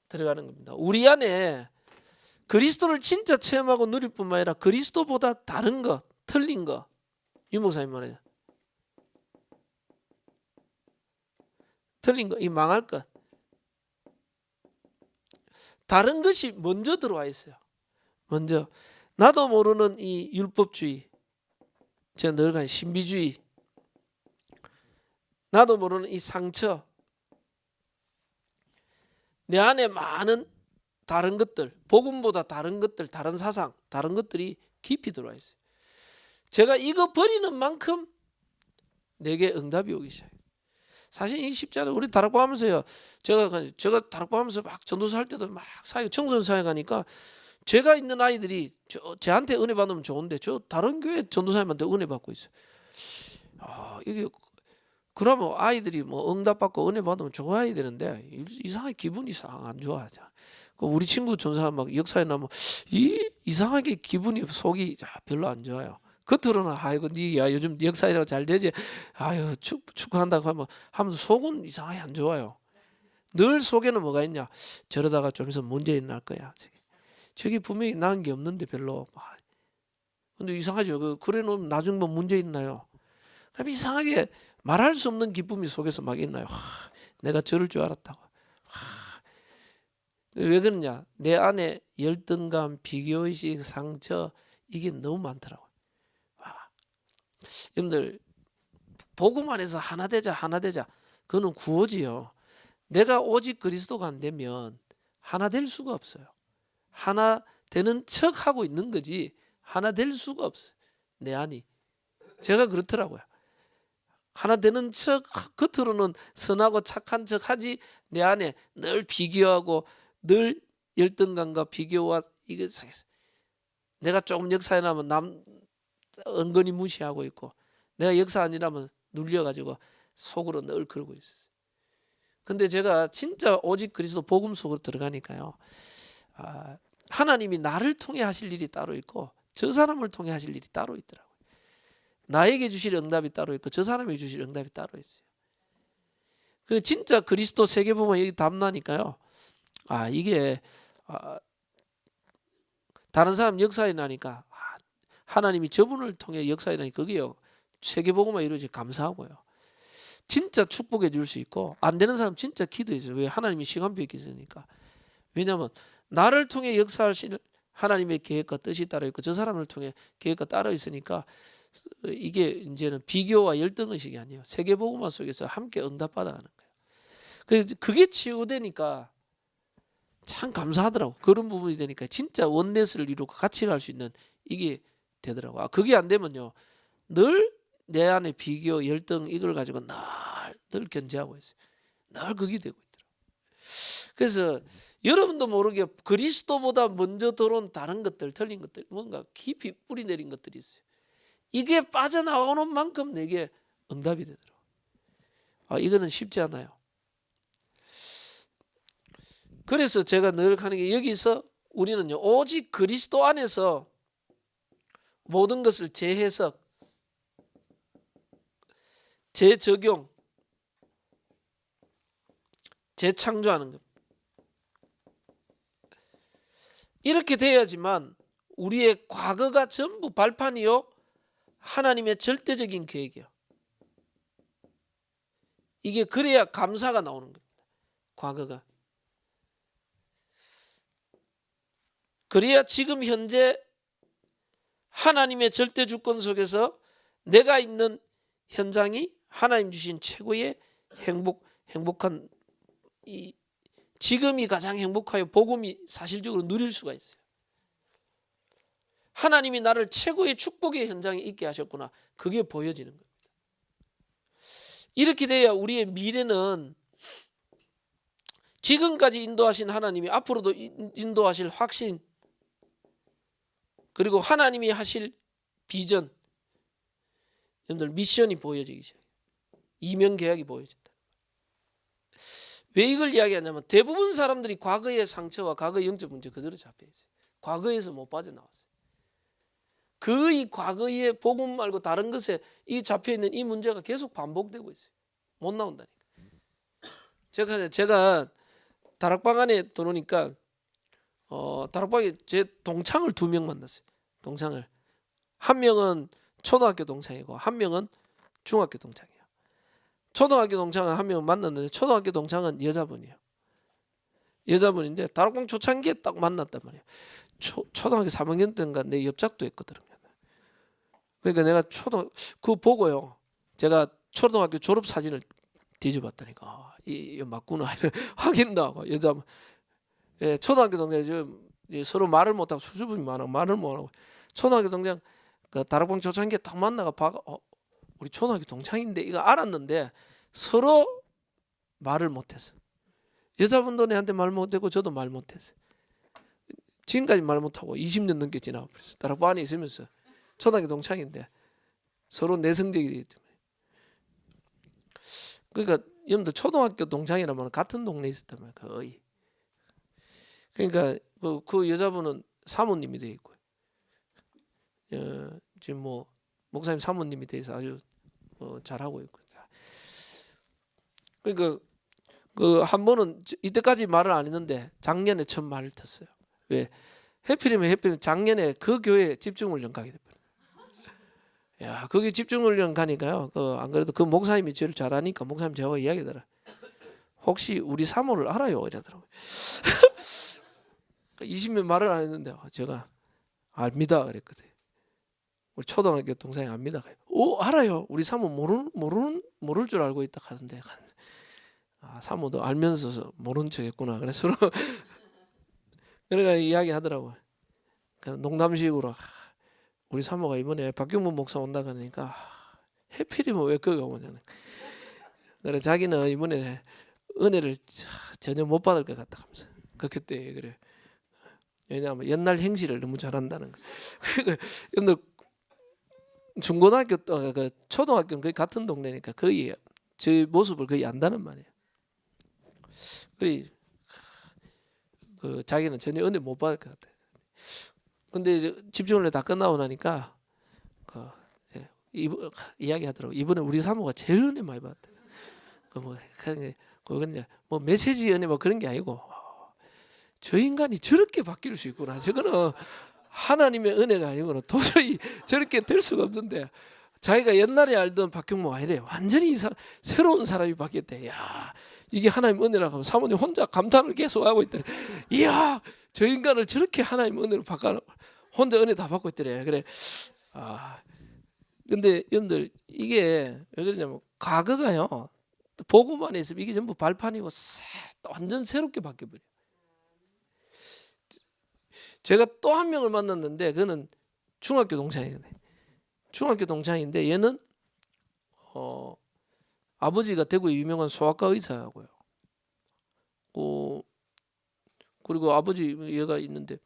들어가는 겁니다. 우리 안에 그리스도를 진짜 체험하고 누릴 뿐만 아니라 그리스도보다 다른 것, 틀린 것, 유 목사님 말이죠. 틀린 것, 이 망할 것, 다른 것이 먼저 들어와 있어요. 먼저 나도 모르는 이 율법주의, 제가 늘 가는 신비주의, 나도 모르는 이 상처, 내 안에 많은 다른 것들, 복음보다 다른 것들, 다른 사상, 다른 것들이 깊이 들어와 있어요. 제가 이거 버리는 만큼 내게 응답이 오기 시작해요. 사실 이 쉽지 않아요. 우리 다락방 하면서요. 제가 다락방 하면서 막 전도사 할 때도 막 청소년 사회 가니까 제가 있는 아이들이 저한테 은혜 받으면 좋은데 저 다른 교회 전도사님한테 은혜 받고 있어요. 이게 그러면 아이들이 뭐 응답 받고 은혜 받으면 좋아야 되는데 이상하게 기분이 안 좋아. 우리 친구 전사 막 역사에 나면 이상하게 기분이 속이 별로 안 좋아요. 겉으로는 아이고 야 요즘 역사이라고 잘 되지. 아유 축구한다고 하면 속은 이상하게 안 좋아요. 늘 속에는 뭐가 있냐. 저러다가 좀 있으면 문제 날 거야. 저기 분명히 나은 게 없는데 별로. 근데 이상하죠. 그래 놓으면 나중에 뭐 문제 있나요? 그럼 이상하게 말할 수 없는 기쁨이 속에서 막 있나요? 내가 저럴 줄 알았다고. 왜 그러냐? 내 안에 열등감, 비교의식, 상처 이게 너무 많더라고요. 여러분들 복음 안에서 하나 되자 그거는 구호지요. 내가 오직 그리스도가 안 되면 하나 될 수가 없어요. 하나 되는 척 하고 있는 거지 하나 될 수가 없어요. 내 안이. 제가 그렇더라고요. 하나 되는 척 겉으로는 선하고 착한 척 하지 내 안에 늘 비교하고 늘 열등감과 비교와 이게 내가 조금 역사에 나면 남 은근히 무시하고 있고 내가 역사 아니라면 눌려가지고 속으로 늘 그러고 있었어요. 근데 제가 진짜 오직 그리스도 복음 속으로 들어가니까요. 하나님이 나를 통해 하실 일이 따로 있고 저 사람을 통해 하실 일이 따로 있더라고요. 나에게 주실 응답이 따로 있고 저 사람에게 주실 응답이 따로 있어요. 그 진짜 그리스도 세계보면 여기 답나니까요. 이게 다른 사람 역사에 나니까 하나님이 저분을 통해 역사에 나니 그게요. 세계보고만 이루어지 감사하고요. 진짜 축복해 줄 수 있고 안 되는 사람 진짜 기도해 줘요. 왜? 하나님이 시간표에 있으니까. 왜냐하면 나를 통해 역사하실 하나님의 계획과 뜻이 따로 있고 저 사람을 통해 계획과 따로 있으니까 이게 이제는 비교와 열등의식이 아니에요. 세계보고만 속에서 함께 응답받아가는 거예요. 그게 치유되니까 참 감사하더라고. 그런 부분이 되니까 진짜 원넷을 이루고 같이 갈 수 있는 이게 되더라고. 그게 안 되면요. 늘 내 안에 비교, 열등 이걸 가지고 늘 견제하고 있어요. 늘 그게 되고 있더라고. 그래서 여러분도 모르게 그리스도보다 먼저 들어온 다른 것들, 틀린 것들, 뭔가 깊이 뿌리 내린 것들이 있어요. 이게 빠져나오는 만큼 내게 응답이 되더라고. 이거는 쉽지 않아요. 그래서 제가 늘 하는 게 여기서 우리는요 오직 그리스도 안에서 모든 것을 재해석, 재적용, 재창조하는 겁니다. 이렇게 돼야지만 우리의 과거가 전부 발판이요 하나님의 절대적인 계획이요. 이게 그래야 감사가 나오는 겁니다. 과거가. 그래야 지금 현재 하나님의 절대 주권 속에서 내가 있는 현장이 하나님 주신 최고의 행복한 이 지금이 가장 행복하여 복음이 사실적으로 누릴 수가 있어요. 하나님이 나를 최고의 축복의 현장에 있게 하셨구나. 그게 보여지는 겁니다. 이렇게 돼야 우리의 미래는 지금까지 인도하신 하나님이 앞으로도 인도하실 확신, 그리고 하나님이 하실 비전, 여러분들 미션이 보여지기 시작해요. 이면 계약이 보여진다. 왜 이걸 이야기하냐면 대부분 사람들이 과거의 상처와 과거의 영적 문제 그대로 잡혀 있어요. 과거에서 못 빠져나왔어요. 거의 과거의 복음 말고 다른 것에 이 잡혀 있는 이 문제가 계속 반복되고 있어요. 못 나온다니까. 제가 다락방 안에 들어오니까 다락방에 제 동창을 2명 만났어요. 동창을. 한 명은 초등학교 동창이고 한 명은 중학교 동창이에요. 초등학교 동창은 한 명 만났는데 초등학교 동창은 여자분이에요. 여자분인데 다락방 초창기에 딱 만났단 말이에요. 초등학교 3학년 때인가 내 옆작도 했거든요. 그러니까 내가 그거 보고요. 제가 초등학교 졸업 사진을 뒤져봤다니까. 이 맞구나. 확인도 하고 여자분. 예, 초등학교 동창이 지금 서로 말을 못하고 수줍음이 많아 말을 못하고 초등학교 동창 그 다락방 초창기에 딱 만나가 봐가 우리 초등학교 동창인데 이거 알았는데 서로 말을 못했어. 여자분도 내한테 말 못했고 저도 말 못했어. 지금까지 말 못하고 20년 넘게 지나고 그랬어. 다락방 안에 있으면서 초등학교 동창인데 서로 내성적이기 때문에. 그러니까 여러분들 초등학교 동창이라면 같은 동네에 있었단 말이에요. 거의. 그러니까 그 여자분은 사모님이 돼 있고요. 지금 뭐 목사님 사모님이 돼서 아주 잘하고 있고. 그러니까 그 한 번은 이때까지 말을 안 했는데 작년에 처음 말을 텄어요. 왜? 해필이면 작년에 그 교회에 집중훈련 가게 됐어요. 야, 거기 집중훈련 가니까요. 안 그래도 그 목사님이 저를 잘 아니까 목사님 저하고 이야기하더라. 혹시 우리 사모를 알아요? 이러더라고요. 20년 말을 안 했는데 제가 압니다 그랬거든. 우리 초등학교 동생이 압니다. 알아요. 우리 사모 모를 줄 알고 있다 하던데. 사모도 알면서 모른 척했구나. 그래서 그러니까 이야기하더라고요. 농담식으로 우리 사모가 이번에 박경문 목사 온다 그러니까 해필이면 왜 그가 오냐는. 그래 자기는 이번에 은혜를 전혀 못 받을 것 같다 하면서 그때 그래. 왜냐하면 옛날 행실을 너무 잘한다는 거. 근데 중고등학교 그 초등학교는 거의 같은 동네니까 거의 제 모습을 거의 안다는 말이에요. 그래 자기는 전혀 은혜 못 받을 것 같아. 근데 이제 집중을 다 끝나고 나니까 이야기하더라고. 이번에 우리 사모가 제일 은혜 많이 받았다. 뭐 메시지 은혜 뭐 그런 게 아니고 저 인간이 저렇게 바뀔 수 있구나. 저거는 하나님의 은혜가 아니고는 도저히 저렇게 될 수가 없는데 자기가 옛날에 알던 박경모가 아니래. 완전히 새로운 사람이 바뀌었대. 야, 이게 하나님 은혜라고 하면 사모님 혼자 감탄을 계속 하고 있더래. 이야, 저 인간을 저렇게 하나님 은혜로 바꿔 혼자 은혜 다 받고 있더래. 그래. 근데 여러분들 이게 왜 그러냐면 과거가요. 보고만 있으면 이게 전부 발판이고 완전 새롭게 바뀌어버려. 제가 또 한 명을 만났는데 그는 중학교 동창이거든요. 중학교 동창인데 얘는 아버지가 대구의 유명한 소아과 의사하고요. 그리고 아버지 얘가 있는데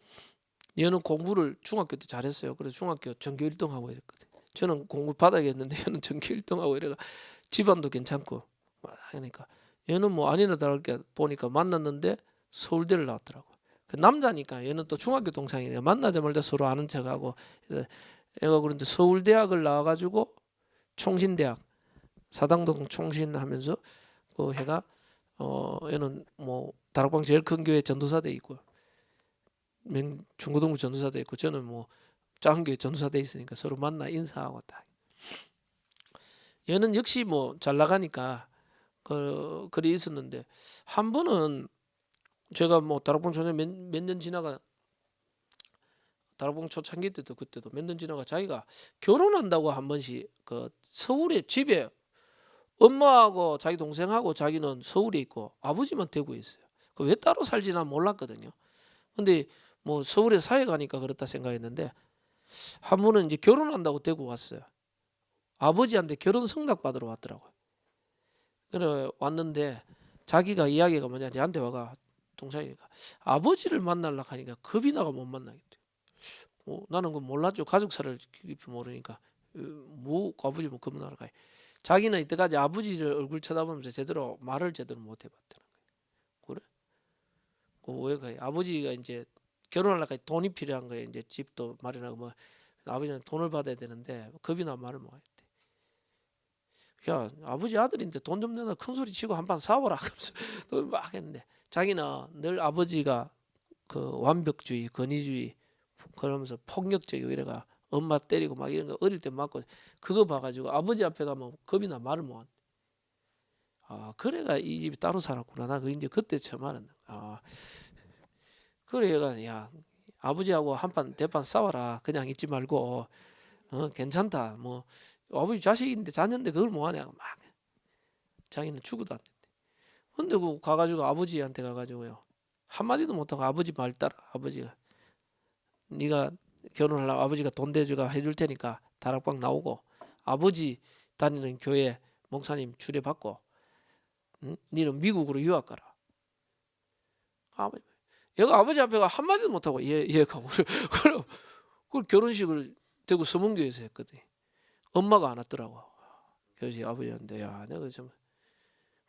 얘는 공부를 중학교 때 잘했어요. 그래서 중학교 전교 1등하고 이랬거든요. 저는 공부 바닥이었는데 얘는 전교 1등하고 이래가 집안도 괜찮고 그러니까 얘는 뭐 아니나 다를게 보니까 만났는데 서울대를 나왔더라고. 그 남자니까 얘는 또 중학교 동창이니까 만나자마자 서로 아는 척하고 그래서 얘가 그런데 서울대학을 나와가지고 총신대학 사당동 총신하면서 그 해가 얘는 뭐 다락방 제일 큰 교회 전도사대 있고 중고등부 전도사대 있고 저는 뭐 작은 교회 전도사대 있으니까 서로 만나 인사하고 딱. 얘는 역시 뭐 잘 나가니까 그리 있었는데 한 번은 제가 뭐 다락방 초창 몇 년 지나가 다락방 초창기 때도 그때도 몇 년 지나가 자기가 결혼한다고 한 번씩 그 서울에 집에 엄마하고 자기 동생하고 자기는 서울에 있고 아버지만 대구에 있어요. 그 왜 따로 살지는 몰랐거든요. 근데 뭐 서울에 사회 가니까 그렇다 생각했는데 한 번은 이제 결혼한다고 대구 왔어요. 아버지한테 결혼 성낙 받으러 왔더라고요. 그래 왔는데 자기가 이야기가 뭐냐, 내한테 와가 동창이가 아버지를 만나려고 하니까 겁이 나가 못 만나겠대. 나는 그거 몰랐죠. 가족사를 깊이 모르니까. 뭐 아버지 뭐 겁나러 가요. 자기는 이때까지 아버지를 얼굴 쳐다보면서 제대로 말을 제대로 못 해봤다는 거예요. 그래? 왜 가요? 아버지가 이제 결혼하려고 돈이 필요한 거예요. 이제 집도 마련하고 뭐 아버지는 돈을 받아야 되는데 겁이 나 말을 못 했대. 야, 아버지 아들인데 돈 좀 내놔, 큰 소리 치고 한 판 싸워라 하면서 막 했는데, 자기는 늘 아버지가 그 완벽주의, 권위주의 그러면서 폭력적이고 이래가 엄마 때리고 막 이런 거 어릴 때 맞고, 그거 봐가지고 아버지 앞에 가면 겁이 나 말을 못 한대. 그래가 이 집이 따로 살았구나. 나 그 이제 그때 처음 알았네. 그래 얘가, 야, 아버지하고 한판 대판 싸워라, 그냥 있지 말고 괜찮다, 뭐 아버지 자식인데 자녀인데 그걸 뭐하냐고 막. 자기는 죽어도 안 된대. 근데 그 가가지고 아버지한테 가가지고요, 한마디도 못하고 아버지 말 따라, 아버지가 네가 결혼하려고 아버지가 돈 대주가 해줄 테니까 다락방 나오고 아버지 다니는 교회 목사님 주례받고, 니는 미국으로 유학 가라. 얘가 아버지 앞에가 한마디도 못하고 얘가 그럼 그 결혼식을 대구 서문교에서 했거든. 엄마가 안 왔더라고. 그래서 아버지한테, 야, 내가 좀.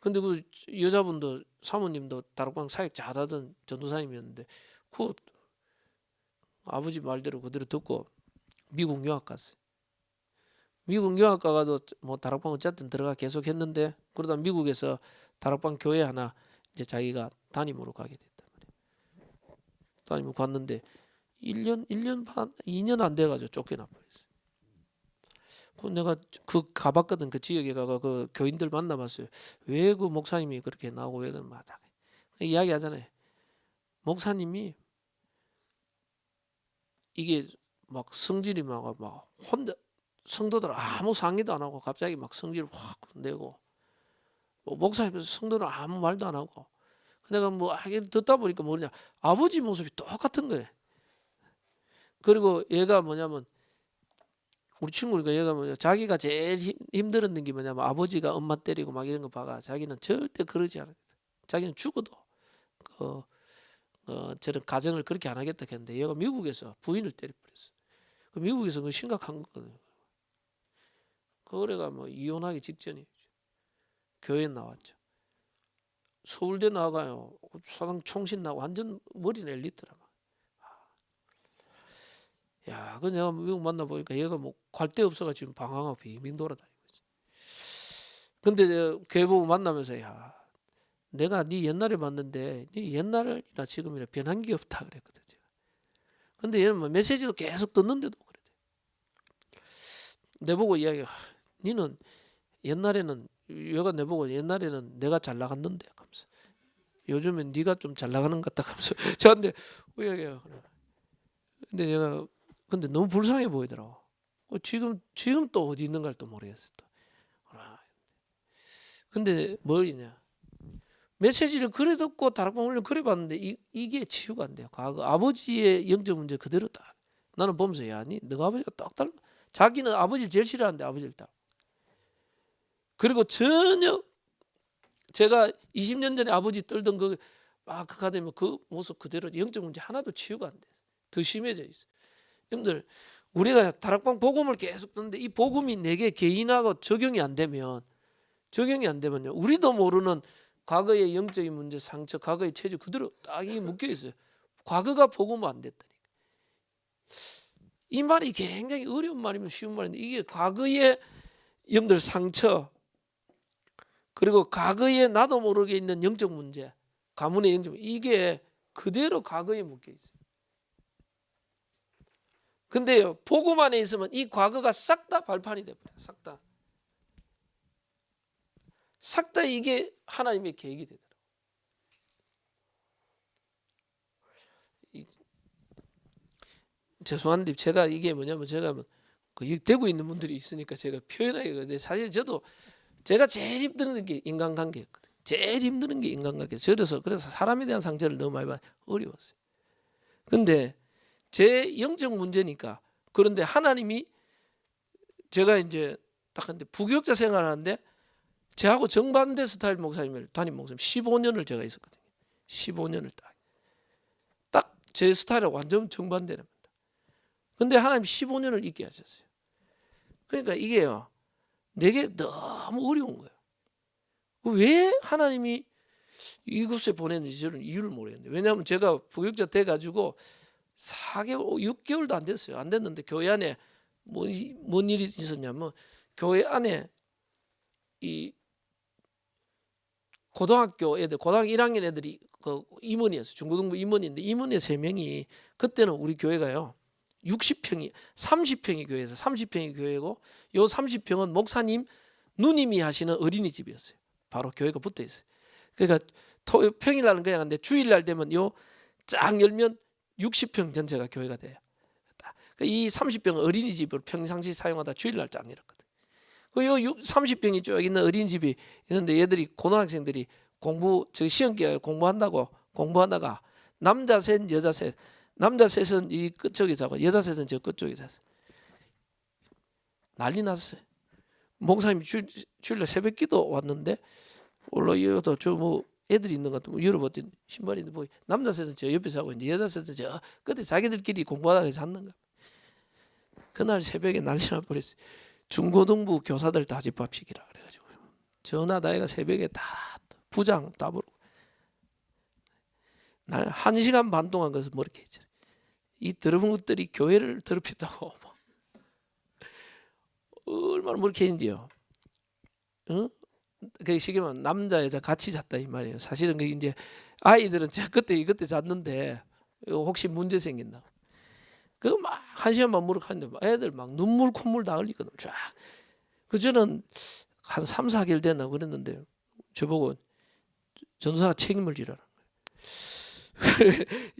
근데 그 여자분도 사모님도 다락방 사역 잘하던 전도사님이었는데, 그 아버지 말대로 그대로 듣고 미국 유학 갔어요. 미국 유학 가가도 뭐 다락방 어쨌든 들어가 계속 했는데, 그러다 미국에서 다락방 교회 하나 이제 자기가 담임으로 가게 됐단 말이에요. 담임으로 갔는데 1년 반, 2년 안 돼가지고 쫓겨나 버렸어요. 그 내가 그 가봤거든. 그 지역에 가가 그 교인들 만나봤어요. 왜 그 목사님이 그렇게 나오고 왜 그런 마다 이야기하잖아요. 목사님이 이게 막 성질이 막 혼자 성도들 아무 상의도 안 하고 갑자기 막 성질을 확 내고, 목사님께서 성도들 아무 말도 안 하고, 내가 뭐 듣다 보니까 뭐냐, 아버지 모습이 똑같은 거래. 그리고 얘가 뭐냐면, 우리 친구가 얘가 뭐냐, 자기가 제일 힘들었던 게 뭐냐면 아버지가 엄마 때리고 막 이런 거 봐가 자기는 절대 그러지 않아. 자기는 죽어도 저런 가정을 그렇게 안 하겠다 했는데, 얘가 미국에서 부인을 때려버렸어. 그 미국에서 그 심각한 거거든요. 그래가 뭐 이혼하기 직전이죠. 교회 나왔죠. 서울대 나가요. 사당 총신 나고 완전 머리 내리더라. 야, 그 내가 미국 만나보니까 얘가 뭐 갈 데 없어가 지금 방황하고 빙빙 돌아다니고 있지. 근데 내가 걔 보고 만나면서, 야, 내가 네 옛날에 봤는데 네 옛날이나 지금이나 변한 게 없다 그랬거든. 근데 얘는 뭐 메시지도 계속 듣는데도 그래. 내보고 이야기가, 니는 옛날에는, 얘가 내보고 옛날에는 내가 잘 나갔는데 하면서, 요즘엔 네가 좀 잘 나가는 것 같다 하면서 저한테 이야기가. 근데 제가 근데 너무 불쌍해 보이더라고. 지금 또 어디 있는가를 또 모르겠어. 또. 근데 뭐냐, 메시지를 그래 듣고 다락방 훈련 그래 봤는데 이게 치유가 안 돼요. 과거 아버지의 영적 문제 그대로 딱. 나는 보면서, 야, 너가 아버지가 딱 달라. 자기는 아버지를 제일 싫어하는데 아버지를 딱. 그리고 전혀 제가 20년 전에 아버지 떨던 그 가가 되면 그 모습 그대로 영적 문제 하나도 치유가 안 돼. 더 심해져 있어. 여러분들, 우리가 다락방 복음을 계속 듣는데 이 복음이 내게 개인하고 적용이 안 되면요, 우리도 모르는 과거의 영적인 문제, 상처, 과거의 체질 그대로 딱 묶여 있어요. 과거가 복음은 안 됐다니까. 이 말이 굉장히 어려운 말이면 쉬운 말인데, 이게 과거의 여러분들 상처, 그리고 과거에 나도 모르게 있는 영적 문제, 가문의 영적 문제, 이게 그대로 과거에 묶여 있어요. 근데요, 복음 안에 있으면 이 과거가 싹 다 발판이 돼버려요. 싹 다 이게 하나님의 계획이 되더라고요. 죄송한데 제가 이게 뭐냐면, 제가 되고 있는 분들이 있으니까 제가 표현하기가, 근데 사실 저도 제가 제일 힘든 게 인간관계였거든요. 제일 힘든 게 인간관계. 그래서 사람에 대한 상처를 너무 많이 받아 어려웠어요. 근데 제 영적 문제니까. 그런데 하나님이, 제가 이제 딱 근데 부교육자 생활하는데 저하고 정반대 스타일 목사님을 담임 목사님 15년을 제가 있었거든요. 15년을 딱 제 스타일하고 완전 정반대랍니다. 근데 하나님 15년을 있게 하셨어요. 그러니까 이게요, 내게 너무 어려운 거예요. 왜 하나님이 이곳에 보냈는지 저는 이유를 모르겠는데, 왜냐하면 제가 부교육자 돼가지고 4개월, 6개월도 안 됐어요. 안 됐는데 교회 안에 뭔 일이 있었냐면, 교회 안에 이 고등학교 애들, 고등학교 1학년 애들이 그 임원이었어요. 중고등부 임원인데 임원의 3명이, 그때는 우리 교회가요 60평이 30평이 교회에서 30평이 교회고, 요 30평은 목사님 누님이 하시는 어린이집이었어요. 바로 교회가 붙어 있어요. 그러니까 평일날은 그냥 한데 주일날 되면 요 쫙 열면 60평 전체가 교회가 돼요. 이 30평은 어린이집으로 평상시 사용하다 주일날 쫙 열었거든. 요 30평이 쭉 있는 어린이집이 있는데, 얘들이 고등학생들이 시험기에 공부하다가 남자 셋 여자 셋, 남자 셋은 이 끝쪽에 자고 여자 셋은 저 끝쪽에 잤어요. 난리 났어요. 목사님이 주일날 새벽기도 왔는데 올라이어도 저 뭐 애들이 있는 것 같아. 뭐 열어봤더니 신발이 있는데, 뭐 남자 셋은 저 옆에 자고 이제 여자 셋은 저 끝에 자기들끼리 공부하다가 잤는가. 그날 새벽에 난리 나버렸어요. 중고등부 교사들 다 집합시키라 그래가지고 전화 다해가 새벽에 다 부장 다 부르고, 날 1시간 반 동안 거기서 머리게 했죠. 이 더러운 것들이 교회를 더럽혔다고 얼마나 머리게 했는지요. 그 시기면 남자 여자 같이 잤다 이 말이에요. 사실은 그 이제 아이들은 제가 그때 잤는데 혹시 문제 생긴다. 그 막 1시간만 무릎하는데 애들 막 눈물 콧물 다 흘리거든. 쫙. 그 저는 한 3, 4개월 됐나 그랬는데 저보고 전도사가 책임을 지라는 거예요.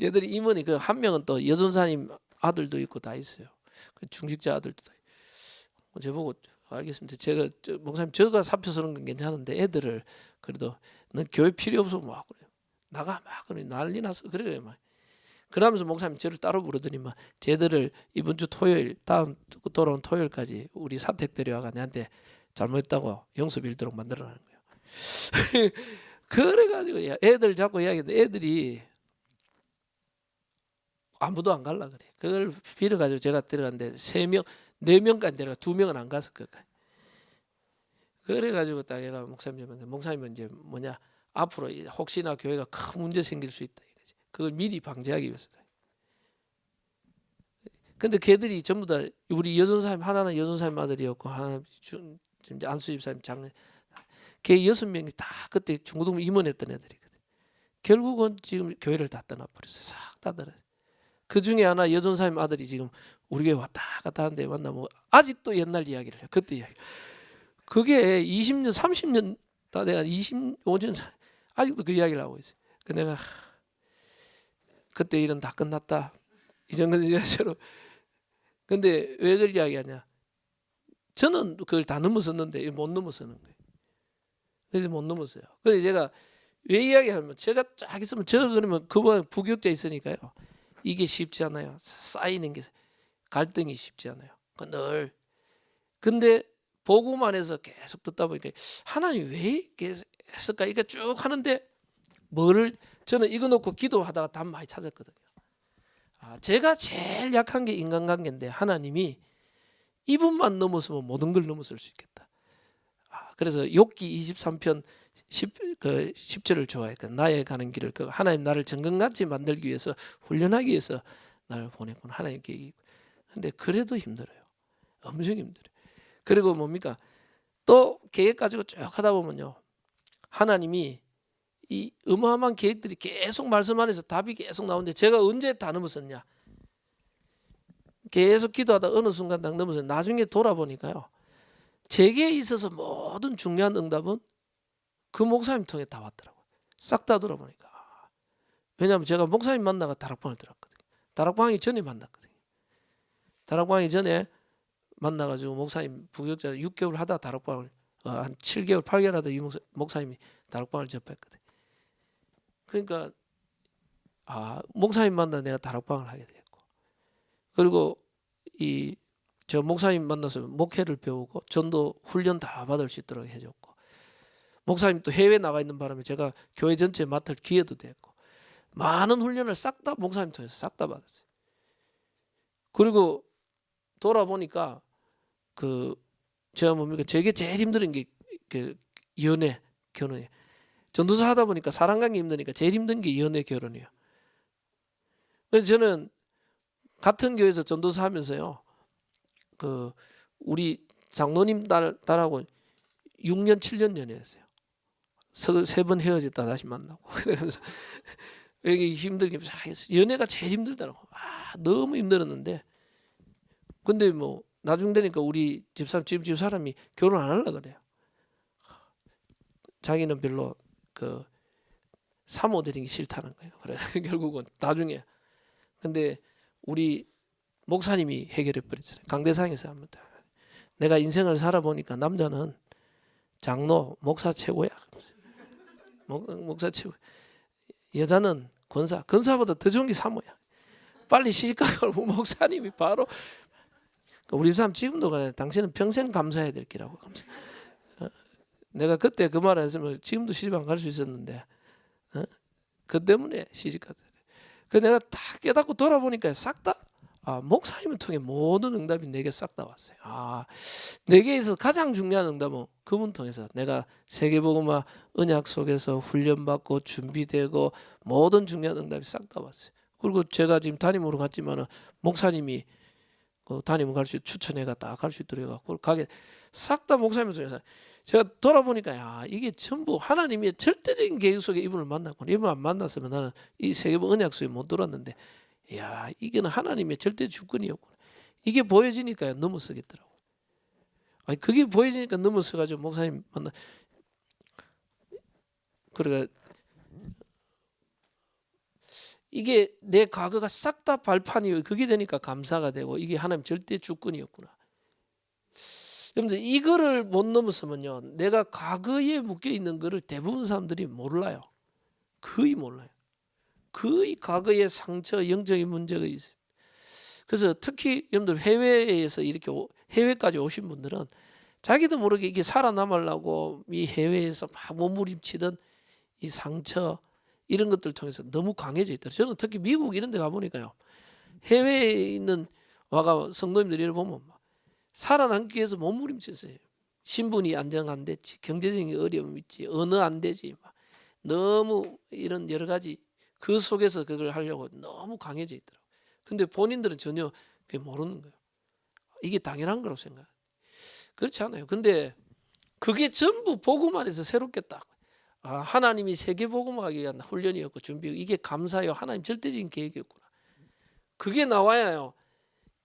얘들이 임원이 그 한 명은 또 여전사님 아들도 있고 다 있어요. 그 중직자 아들도 다 있고. 저보고 알겠습니다. 제가 목사님 저가 사표 쓰는 건 괜찮은데 애들을 그래도 넌 교회 필요 없어 막 그래요. 나가 막 그래 난리 났어 그래요 막. 그러면서 목사님 저를 따로 부르더니만 쟤들을 이번 주 토요일 다음 돌아온 토요일까지 우리 사택 데려와가 내한테 잘못했다고 용서 빌도록 만들어라는 거예요. 그래가지고 애들 자꾸 이야기했는데 애들이 아무도 안 갈라 그래. 그걸 빌어가지고 제가 데려갔는데 3명, 4명까지 데려가 2명은 안 갔을 거야. 그래가지고 딱 얘가 목사님은 이제 뭐냐 앞으로 혹시나 교회가 큰 문제 생길 수 있다. 그걸 미리 방지하기 위해서. 근데 걔들이 전부 다 우리 여전사님 하나는 여전사님 아들이었고 하나 안수집사님 장래, 걔 6명이 다 그때 중고등부 임원했던 애들이거든. 결국은 지금 교회를 다 떠나버렸어요. 싹 다 떠나. 그 중에 하나 여전사님 아들이 지금 우리 교회 왔다 갔다 하는데 만나면 아직도 옛날 이야기를 해요. 그때 이야기. 그게 20년 30년 다 내가 25년 아직도 그 이야기를 하고 있어요. 그 내가 그때 일은 다 끝났다. 이전까지 이래서로. 근데 왜 그걸 이야기하냐? 저는 그걸 다 넘어섰는데 못 넘어서는 거예요. 그래서 못 넘었어요. 그래서 제가 왜 이야기하면 제가 쫙 있으면 저 그러면 그거 부교육자 있으니까요. 이게 쉽지 않아요. 쌓이는 게 갈등이 쉽지 않아요. 늘. 근데 보고만 해서 계속 듣다 보니까 하나님 왜 이렇게 했을까? 이게 쭉 하는데 저는 이거 놓고 기도하다가 답 많이 찾았거든요. 제가 제일 약한 게 인간관계인데 하나님이 이분만 넘어서면 모든 걸 넘어설 수 있겠다. 그래서 욥기 23편 10절을 좋아했거든요. 나의 가는 길을 하나님 나를 정금같이 만들기 위해서 훈련하기 위해서 나를 보냈구나. 하나님 계획이. 근데 그래도 힘들어요. 엄청 힘들어요. 그리고 뭡니까? 또 계획 가지고 쭉 하다 보면요. 하나님이 이 어마어마한 계획들이 계속 말씀 안에서 답이 계속 나오는데 제가 언제 다 넘었었냐? 계속 기도하다 어느 순간 딱 넘어서 나중에 돌아보니까요. 제게 있어서 모든 중요한 응답은 그 목사님 통해 다 왔더라고요. 싹 다 돌아보니까. 왜냐하면 제가 목사님 만나가 다락방을 들었거든요. 다락방이 전에 만났거든요. 다락방이 전에 만나가지고 목사님 부교육자 6개월 하다 다락방을 한 7개월 8개월 하다 이 목사님이 다락방을 접했거든요. 그러니까 목사님 만나 내가 다락방을 하게 됐고, 그리고 저 목사님 만나서 목회를 배우고 전도 훈련 다 받을 수 있도록 해줬고, 목사님 또 해외 나가 있는 바람에 제가 교회 전체에 맡을 기회도 됐고 많은 훈련을 싹 다 목사님 통해서 싹 다 받았어요. 그리고 돌아보니까 제가 뭡니까 제게 제일 힘든 게 연애, 결혼이에요. 전도사 하다 보니까 사람 관계 힘드니까 제일 힘든 게 연애, 결혼이에요. 그래서 저는 같은 교회에서 전도사 하면서요, 우리 장로님 딸하고 6년, 7년 연애했어요. 3번 헤어졌다 다시 만나고. 그래서 여기 힘들게 연애가 제일 힘들더라고. 너무 힘들었는데, 근데 뭐 나중 되니까 우리 집 사람이 결혼 안 하려고 그래요. 자기는 별로 사모 되는 게 싫다는 거예요. 그래서 결국은 나중에 근데 우리 목사님이 해결해 버렸잖아요. 강대상에서 합니다. 내가 인생을 살아보니까 남자는 장로, 목사 최고야. 목사 최고. 여자는 권사보다 더 좋은 게 사모야. 빨리 시집가고 목사님이 바로 우리 사람 지금도 그래. 당신은 평생 감사해야 될 기라고. 내가 그때 그 말 안 했으면 지금도 시집 안 갈 수 있었는데, 그 때문에 시집 갔다. 그 내가 다 깨닫고 돌아보니까 싹 다 목사님을 통해 모든 응답이 내게 싹 다 왔어요. 내게서 가장 중요한 응답은 그분 통해서 내가 세계복음화 언약 속에서 훈련받고 준비되고 모든 중요한 응답이 싹 다 왔어요. 그리고 제가 지금 담임으로 갔지만은 목사님이 담임을 갈 수 추천해가 딱 갈 수 있도록 해갖고 가게 싹 다 목사님 통해서 제가 돌아보니까 이게 전부 하나님의 절대적인 계획 속에 이분을 만났구나. 이분 안 만났으면 나는 이 세계복 언약 속에 못 들었는데, 이게는 하나님의 절대 주권이었구나. 이게 보여지니까 넘어서겠더라고. 그게 보여지니까 넘어서가지고 목사님 만나. 그러니까 이게 내 과거가 싹 다 발판이 그게 되니까 감사가 되고 이게 하나님 절대 주권이었구나. 여러분들 이거를 못 넘어서면요, 내가 과거에 묶여 있는 거를 대부분 사람들이 몰라요. 거의 몰라요. 거의 과거의 상처, 영적인 문제가 있어요. 그래서 특히 여러분들 해외에서 이렇게 해외까지 오신 분들은 자기도 모르게 이게 살아남으려고 이 해외에서 막 몸부림치던 이 상처 이런 것들 통해서 너무 강해져 있더라고요. 저는 특히 미국 이런 데 가보니까요, 해외에 있는 와가 성도님들이 보면 살아남기 위해서 몸부림쳤어요. 신분이 안정 안 됐지, 경제적인 어려움이 있지, 언어 안 되지, 너무 이런 여러 가지 그 속에서 그걸 하려고 너무 강해져 있더라고요. 근데 본인들은 전혀 그게 모르는 거예요. 이게 당연한 거라고 생각해요. 그렇지 않아요. 근데 그게 전부 복음 안에서 새롭겠다. 하나님이 세계복음하기 위한 훈련이었고 준비, 이게 감사해요. 하나님 절대적인 계획이었구나. 그게 나와야요,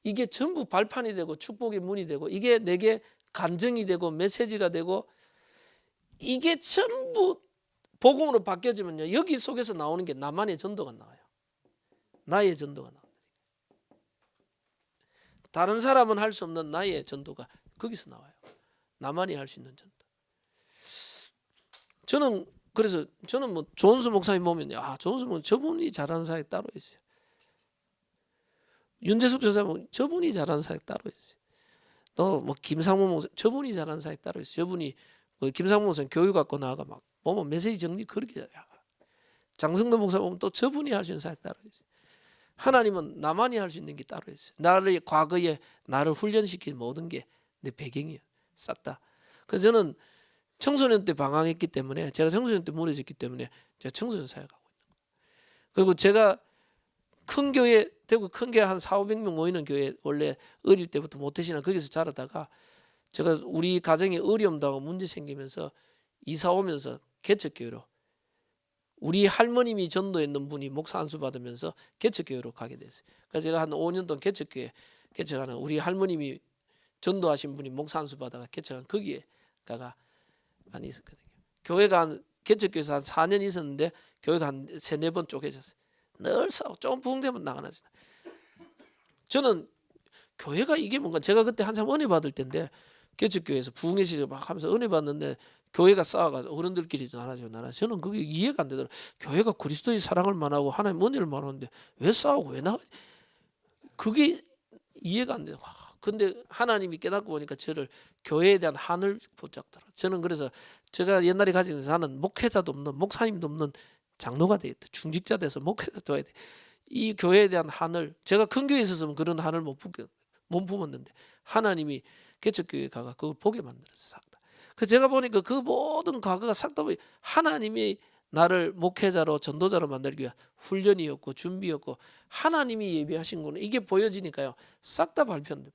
이게 전부 발판이 되고 축복의 문이 되고 이게 내게 간증이 되고 메시지가 되고 이게 전부 복음으로 바뀌어지면요, 여기 속에서 나오는 게 나만의 전도가 나와요. 나의 전도가 나와요. 다른 사람은 할 수 없는 나의 전도가 거기서 나와요. 나만이 할 수 있는 전도. 그래서 저는 뭐 조은수 목사님 보면 조은수 목사님 저분이 잘하는 사역이 따로 있어요. 윤재숙 전사님 저분이 잘하는 사역 따로 있어요. 또 뭐 김상문 목사님 저분이 잘하는 사역 따로 있어요. 저분이 김상문 목사님 교육 갖고 나가 막 보면 메시지 정리 그렇게 잘해요. 장승도 목사 보면 또 저분이 할 수 있는 사역 따로 있어요. 하나님은 나만이 할 수 있는 게 따로 있어요. 나를 과거에 나를 훈련시킨 모든 게 내 배경이에요. 싹 다. 그래서 저는 청소년 때 방황했기 때문에, 제가 청소년 때 무너졌기 때문에 제가 청소년 사역하고 있는 거예요. 그리고 제가 큰 교회, 대구 큰 교회 한 400~500명 모이는 교회 원래 어릴 때부터 모태신앙 거기서 자라다가 제가 우리 가정에 어려움도 하고 문제 생기면서 이사 오면서 개척교회로, 우리 할머님이 전도했는 분이 목사 안수 받으면서 개척교회로 가게 됐어요. 그래서 제가 한 5년 동안 개척하는 우리 할머님이 전도하신 분이 목사 안수 받아가 개척한 거기에 가가 많이 있었거든요. 교회가 개척교회에서 한 4년 있었는데 교회가 한 3~4번 쪼개졌어요. 늘 싸우고 좀 부흥되면 나가나. 저는 교회가 이게 뭔가, 제가 그때 한참 은혜 받을 때인데 개척교회에서 부흥의 시절 막 하면서 은혜 받는데 교회가 싸워가지고 어른들끼리 나눠지고 저는 그게 이해가 안 되더라고요. 교회가 그리스도의 사랑을 말하고 하나님 은혜를 말하는데 왜 싸우고 왜 나가? 그게 이해가 안 돼요. 근데 하나님이 깨닫고 보니까 저를 교회에 대한 한을 붙잡더라. 저는 그래서 제가 옛날에 가진 나는 목회자도 없는 목사님도 없는 장로가 되겠다. 중직자 돼서 목회자 돼야 돼. 이 교회에 대한 한을 제가 큰 교회에 있었으면 그런 한을 못 품었는데 하나님이 개척교회 가가 그걸 보게 만들었어요. 싹 다. 그래서 제가 보니까 그 모든 과거가 싹 다 하나님이 나를 목회자로 전도자로 만들기 위한 훈련이었고 준비였고 하나님이 예비하신 거는 이게 보여지니까요. 싹 다 발표돼 버려요.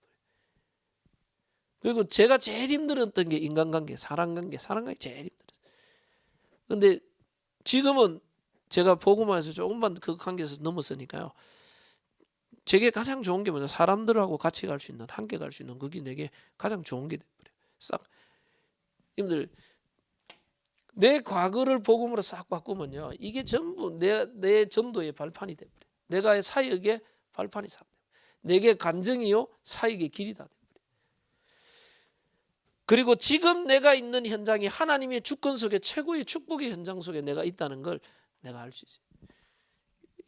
그리고 제가 제일 힘들었던 게 인간관계, 사람관계 제일 힘들었어요. 근데 지금은 제가 복음화에서 조금만 그 관계에서 넘었으니까요. 제게 가장 좋은 게 뭐냐? 사람들하고 같이 갈 수 있는, 함께 갈 수 있는 그게 내게 가장 좋은 게 돼버려요. 싹. 여러분들 내 과거를 복음으로 싹 바꾸면요. 이게 전부 내 전도의 발판이 돼버려요. 내가의 사역의 발판이 싹 돼요. 내게 간증이요 사역의 길이 다 돼버려요. 그리고 지금 내가 있는 현장이 하나님의 주권 속에 최고의 축복의 현장 속에 내가 있다는 걸 내가 알 수 있어요.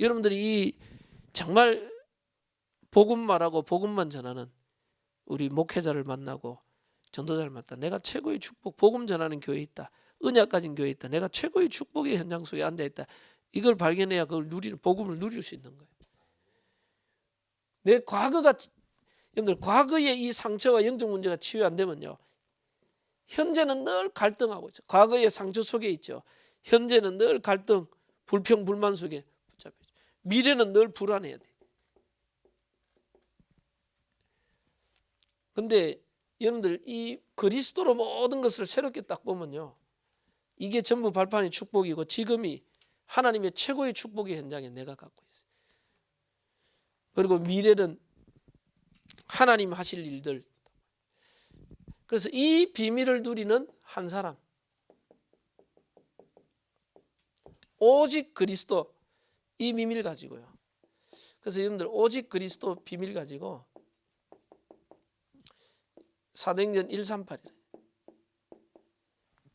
여러분들이 정말 복음 말하고 복음만 전하는 우리 목회자를 만나고 전도자를 만났다. 내가 최고의 축복, 복음 전하는 교회에 있다. 은약 가진 교회에 있다. 내가 최고의 축복의 현장 속에 앉아 있다. 이걸 발견해야 그걸 복음을 누릴 수 있는 거예요. 내 과거가 여러분들 과거의 이 상처와 영적 문제가 치유 안 되면요. 현재는 늘 갈등하고 있죠. 과거의 상처 속에 있죠. 현재는 늘 갈등, 불평, 불만 속에 붙잡혀 있죠. 미래는 늘 불안해야 돼. 근데 여러분들 이 그리스도로 모든 것을 새롭게 딱 보면요. 이게 전부 발판의 축복이고 지금이 하나님의 최고의 축복의 현장에 내가 갖고 있어요. 그리고 미래는 하나님 하실 일들. 그래서 이 비밀을 누리는 한 사람. 오직 그리스도 이 비밀 가지고요. 그래서 여러분들 오직 그리스도 비밀 가지고 사도행전 138일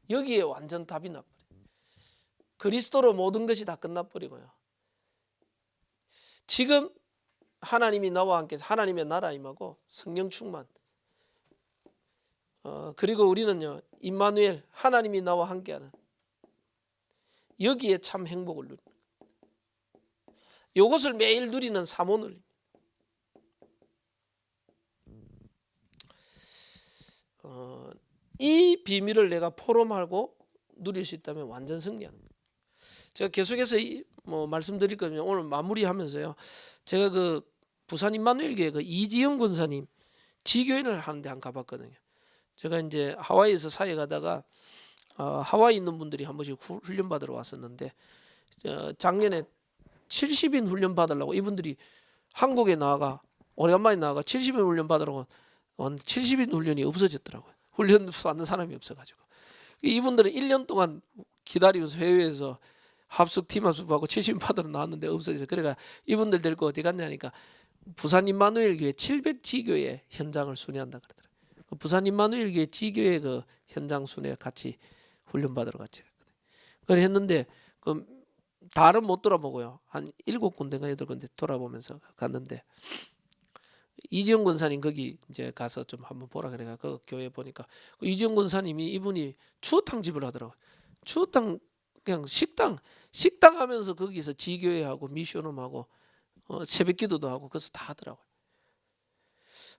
여기에 완전 답이 나버려요. 그리스도로 모든 것이 다 끝나버리고요. 지금 하나님이 나와 함께 하나님의 나라 임하고 성령 충만 그리고 우리는요 임마누엘 하나님이 나와 함께하는 여기에 참 행복을 누립니다. 이것을 매일 누리는 사모를 이 비밀을 내가 포럼하고 누릴 수 있다면 완전 승리하는 거예요. 제가 계속해서 말씀드릴 거든요. 오늘 마무리하면서요. 제가 그 부산 임마누엘교회 그 이지영 권사님 지교회를 하는데 한 가봤거든요. 제가 이제 하와이에서 사역하다가 하와이 있는 분들이 한 번씩 훈련 받으러 왔었는데 작년에 70인 훈련 받으려고 이분들이 한국에 나와가 오래간만에 나와가 70인 훈련 받으려고 70인 훈련이 없어졌더라고요. 훈련 받는 사람이 없어가지고 이분들은 1년 동안 기다리면서 해외에서 합숙 팀 합숙하고 70인 받으러 나왔는데 없어져서 그래가 이분들 데리고 어디 갔냐니까 부산 임마누엘 교회 700지교회 현장을 순회한다 그러더라고요. 부산 임마누엘 교회 지교회 그 현장 순회 같이 훈련 받으러 같이 갔거든요. 그래 했는데 그 다른 못 돌아보고요. 한 7군데가 8군데 돌아보면서 갔는데 이지영 권사님 거기 이제 가서 좀 한번 보라 그래가 그 교회 보니까 이지영 권사님이 이분이 추어탕 집을 하더라고요. 추어탕 그냥 식당 하면서 거기서 지교회하고 미션홈하고 새벽기도도 하고 그래서 다 하더라고요.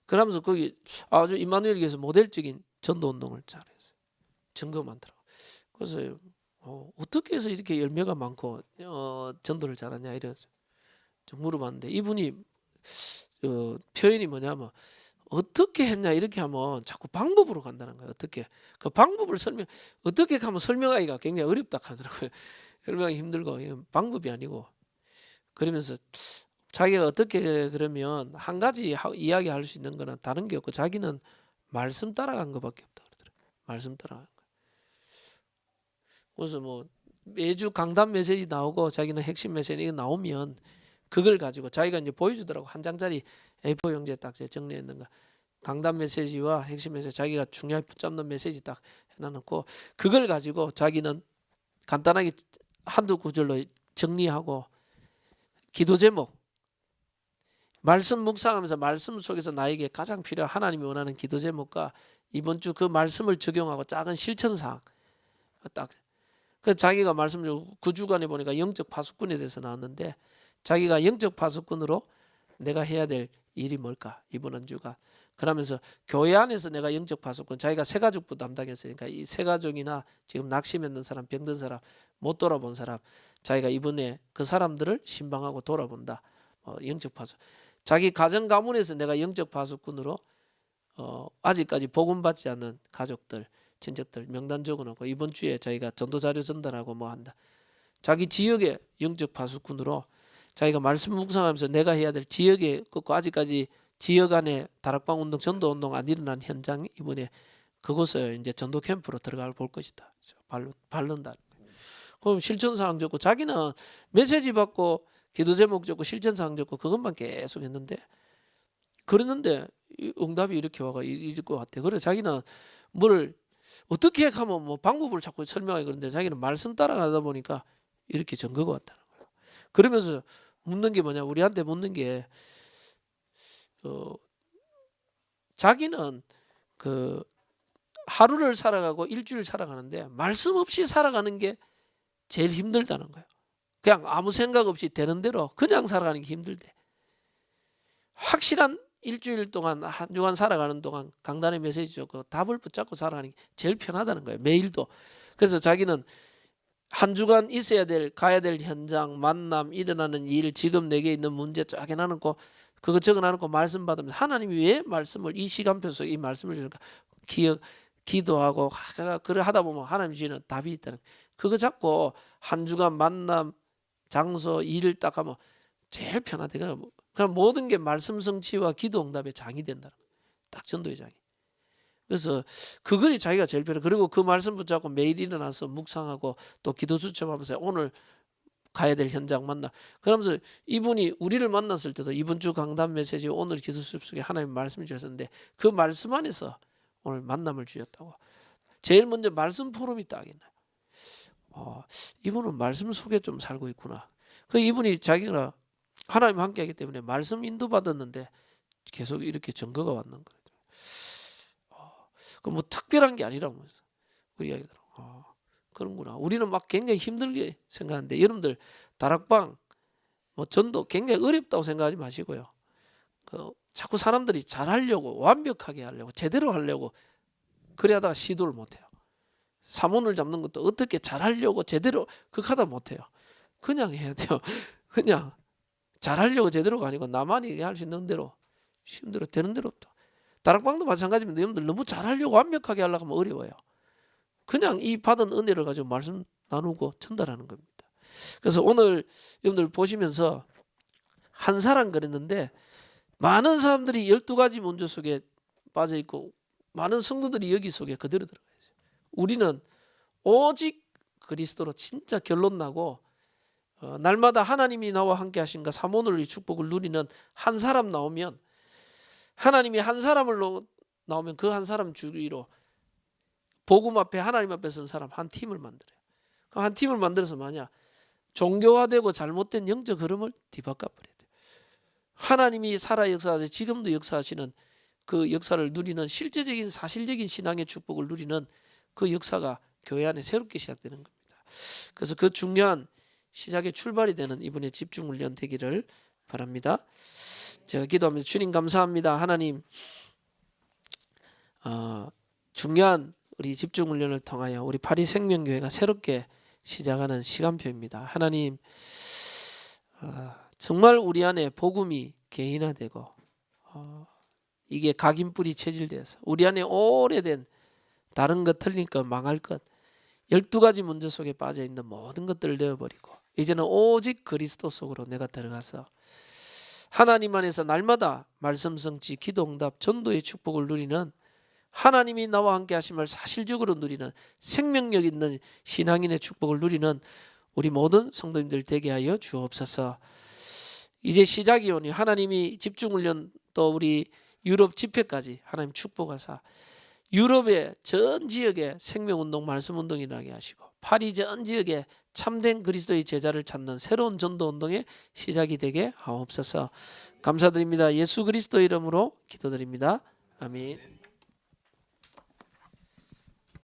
그러면서 거기 아주 임마누엘교회에서 모델적인 전도운동을 잘했어요. 증거 많더라고요. 그래서 어떻게 해서 이렇게 열매가 많고 전도를 잘하냐 이래서 좀 물어봤는데 이분이 표현이 뭐냐면 어떻게 했냐 이렇게 하면 자꾸 방법으로 간다는 거예요. 어떻게 그 방법을 어떻게 하면 설명하기가 굉장히 어렵다 하더라고요. 설명하기 힘들고 방법이 아니고 그러면서 자기가 어떻게 그러면 한 가지 이야기할 수 있는 거는 다른 게 없고 자기는 말씀 따라간 것밖에 없다 그러더라고요. 말씀 따라간 거. 그래서 뭐 매주 강단 메시지 나오고 자기는 핵심 메시지 나오면 그걸 가지고 자기가 이제 보여주더라고. 한 장짜리 A4 용지에 딱 정리했는 거. 강단 메시지와 핵심 메시지 자기가 중요하게 붙잡는 메시지 딱 해놔놓고 그걸 가지고 자기는 간단하게 한두 구절로 정리하고 기도 제목 말씀 묵상하면서 말씀 속에서 나에게 가장 필요한 하나님이 원하는 기도 제목과 이번 주 그 말씀을 적용하고 작은 실천사항 딱. 그 자기가 말씀 중 그 주간에 보니까 영적 파수꾼에 대해서 나왔는데 자기가 영적 파수꾼으로 내가 해야 될 일이 뭘까 이번 한 주가. 그러면서 교회 안에서 내가 영적 파수꾼 자기가 새가족부 담당했어요. 그러니까 이 새가족이나 지금 낙심했는 사람 병든 사람 못 돌아본 사람 자기가 이번에 그 사람들을 신방하고 돌아본다. 영적 파수. 자기 가정 가문에서 내가 영적 파수꾼으로 아직까지 복음받지 않는 가족들 친척들 명단 적어놓고 이번 주에 저희가 전도자료 전달하고 뭐 한다. 자기 지역의 영적 파수꾼으로 자기가 말씀 묵상하면서 내가 해야 될 지역에 그 아직까지 지역 안에 다락방 운동 전도 운동 안 일어난 현장 이번에 그곳을 이제 전도 캠프로 들어가 볼 것이다. 바른다. 그럼 실천사항 적고 자기는 메시지 받고 기도 제목 적고 실천사항 적고 그것만 계속 했는데 그랬는데 응답이 이렇게 와가 이럴 것 같아. 그래 자기는 뭘 어떻게 하면 뭐 방법을 자꾸 설명하기 그런데 자기는 말씀 따라가다 보니까 이렇게 증거가 왔다는 거예요. 그러면서 묻는 게 뭐냐 우리한테 묻는 게 자기는 그 하루를 살아가고 일주일 살아가는데 말씀 없이 살아가는 게 제일 힘들다는 거예요. 그냥 아무 생각 없이 되는 대로 그냥 살아가는 게 힘들대. 확실한 일주일 동안 한 주간 살아가는 동안 강단의 메시지죠. 그 답을 붙잡고 살아가는 게 제일 편하다는 거예요. 매일도. 그래서 자기는 한 주간 있어야 될 가야 될 현장 만남 일어나는 일 지금 내게 있는 문제 쫙 해놔놓고 그거 적어놔놓고 말씀 받으면서 하나님이 왜 말씀을 이 시간표 속에 이 말씀을 주니까 기도하고 그래 하다 보면 하나님 주시는 답이 있다는 거예요. 그거 잡고 한 주간 만남 장소 일을 딱 하면 제일 편하대. 그냥 모든 게 말씀 성취와 기도 응답의 장이 된다는 거예요. 딱 전도의 장이. 그래서 그거이 자기가 제일 편해. 그리고 그 말씀 붙잡고 매일 일어나서 묵상하고 또 기도 수첩하면서 오늘 가야 될 현장 만나. 그러면서 이분이 우리를 만났을 때도 이번 주 강단 메시지 오늘 기도 수첩 속에 하나님 말씀을 주셨는데 그 말씀 안에서 오늘 만남을 주셨다고. 제일 먼저 말씀 포럼이 딱이네. 이분은 말씀 속에 좀 살고 있구나. 그 이분이 자기가 하나님 함께 하기 때문에 말씀 인도 받았는데 계속 이렇게 증거가 왔는 거예요. 그 뭐 특별한 게 아니라고 우리 이야기더라고. 그런구나. 우리는 막 굉장히 힘들게 생각하는데 여러분들 다락방 뭐 전도 굉장히 어렵다고 생각하지 마시고요. 자꾸 사람들이 잘하려고 완벽하게 하려고 제대로 하려고 그래 하다가 시도를 못해요. 사문을 잡는 것도 어떻게 잘하려고 제대로 그렇게 하다 못해요. 그냥 해야 돼요. 그냥 잘하려고 제대로가 아니고 나만이 할 수 있는 대로 쉬운 대로 되는 대로. 다락방도 마찬가지입니다. 여러분들 너무 잘하려고 완벽하게 하려고 하면 어려워요. 그냥 이 받은 은혜를 가지고 말씀 나누고 전달하는 겁니다. 그래서 오늘 여러분들 보시면서 한 사람 그랬는데 많은 사람들이 12가지 문제 속에 빠져 있고 많은 성도들이 여기 속에 그대로 들어가 있어요. 우리는 오직 그리스도로 진짜 결론 나고 날마다 하나님이 나와 함께 하신가 사모늘의 축복을 누리는 한 사람 나오면 하나님이 한 사람을 나오면 그 한 사람 주위로 복음 앞에 하나님 앞에 선 사람 한 팀을 만들어요. 한 팀을 만들어서 뭐냐 종교화되고 잘못된 영적 흐름을 뒤바꿔버려야 돼요. 하나님이 살아 역사하셔서 지금도 역사하시는 그 역사를 누리는 실제적인 사실적인 신앙의 축복을 누리는 그 역사가 교회 안에 새롭게 시작되는 겁니다. 그래서 그 중요한 시작의 출발이 되는 이번에 집중훈련 되기를 바랍니다. 제가 기도하면서 주님 감사합니다. 하나님 중요한 우리 집중훈련을 통하여 우리 파리생명교회가 새롭게 시작하는 시간표입니다. 하나님 정말 우리 안에 복음이 개인화되고 이게 각인뿌리 체질되어서 우리 안에 오래된 다른 것 틀린 것 망할 것 12가지 문제 속에 빠져있는 모든 것들을 내어버리고 이제는 오직 그리스도 속으로 내가 들어가서 하나님 안에서 날마다 말씀 성취, 기도 응답, 전도의 축복을 누리는 하나님이 나와 함께 하심을 사실적으로 누리는 생명력 있는 신앙인의 축복을 누리는 우리 모든 성도님들 되게 하여 주옵소서. 이제 시작이 오니 하나님이 집중훈련 또 우리 유럽 집회까지 하나님 축복하사 유럽의 전 지역에 생명운동, 말씀운동이 나게 하시고 파리 전 지역에 참된 그리스도의 제자를 찾는 새로운 전도 운동의 시작이 되게 하옵소서. 감사드립니다. 예수 그리스도 이름으로 기도드립니다. 아멘.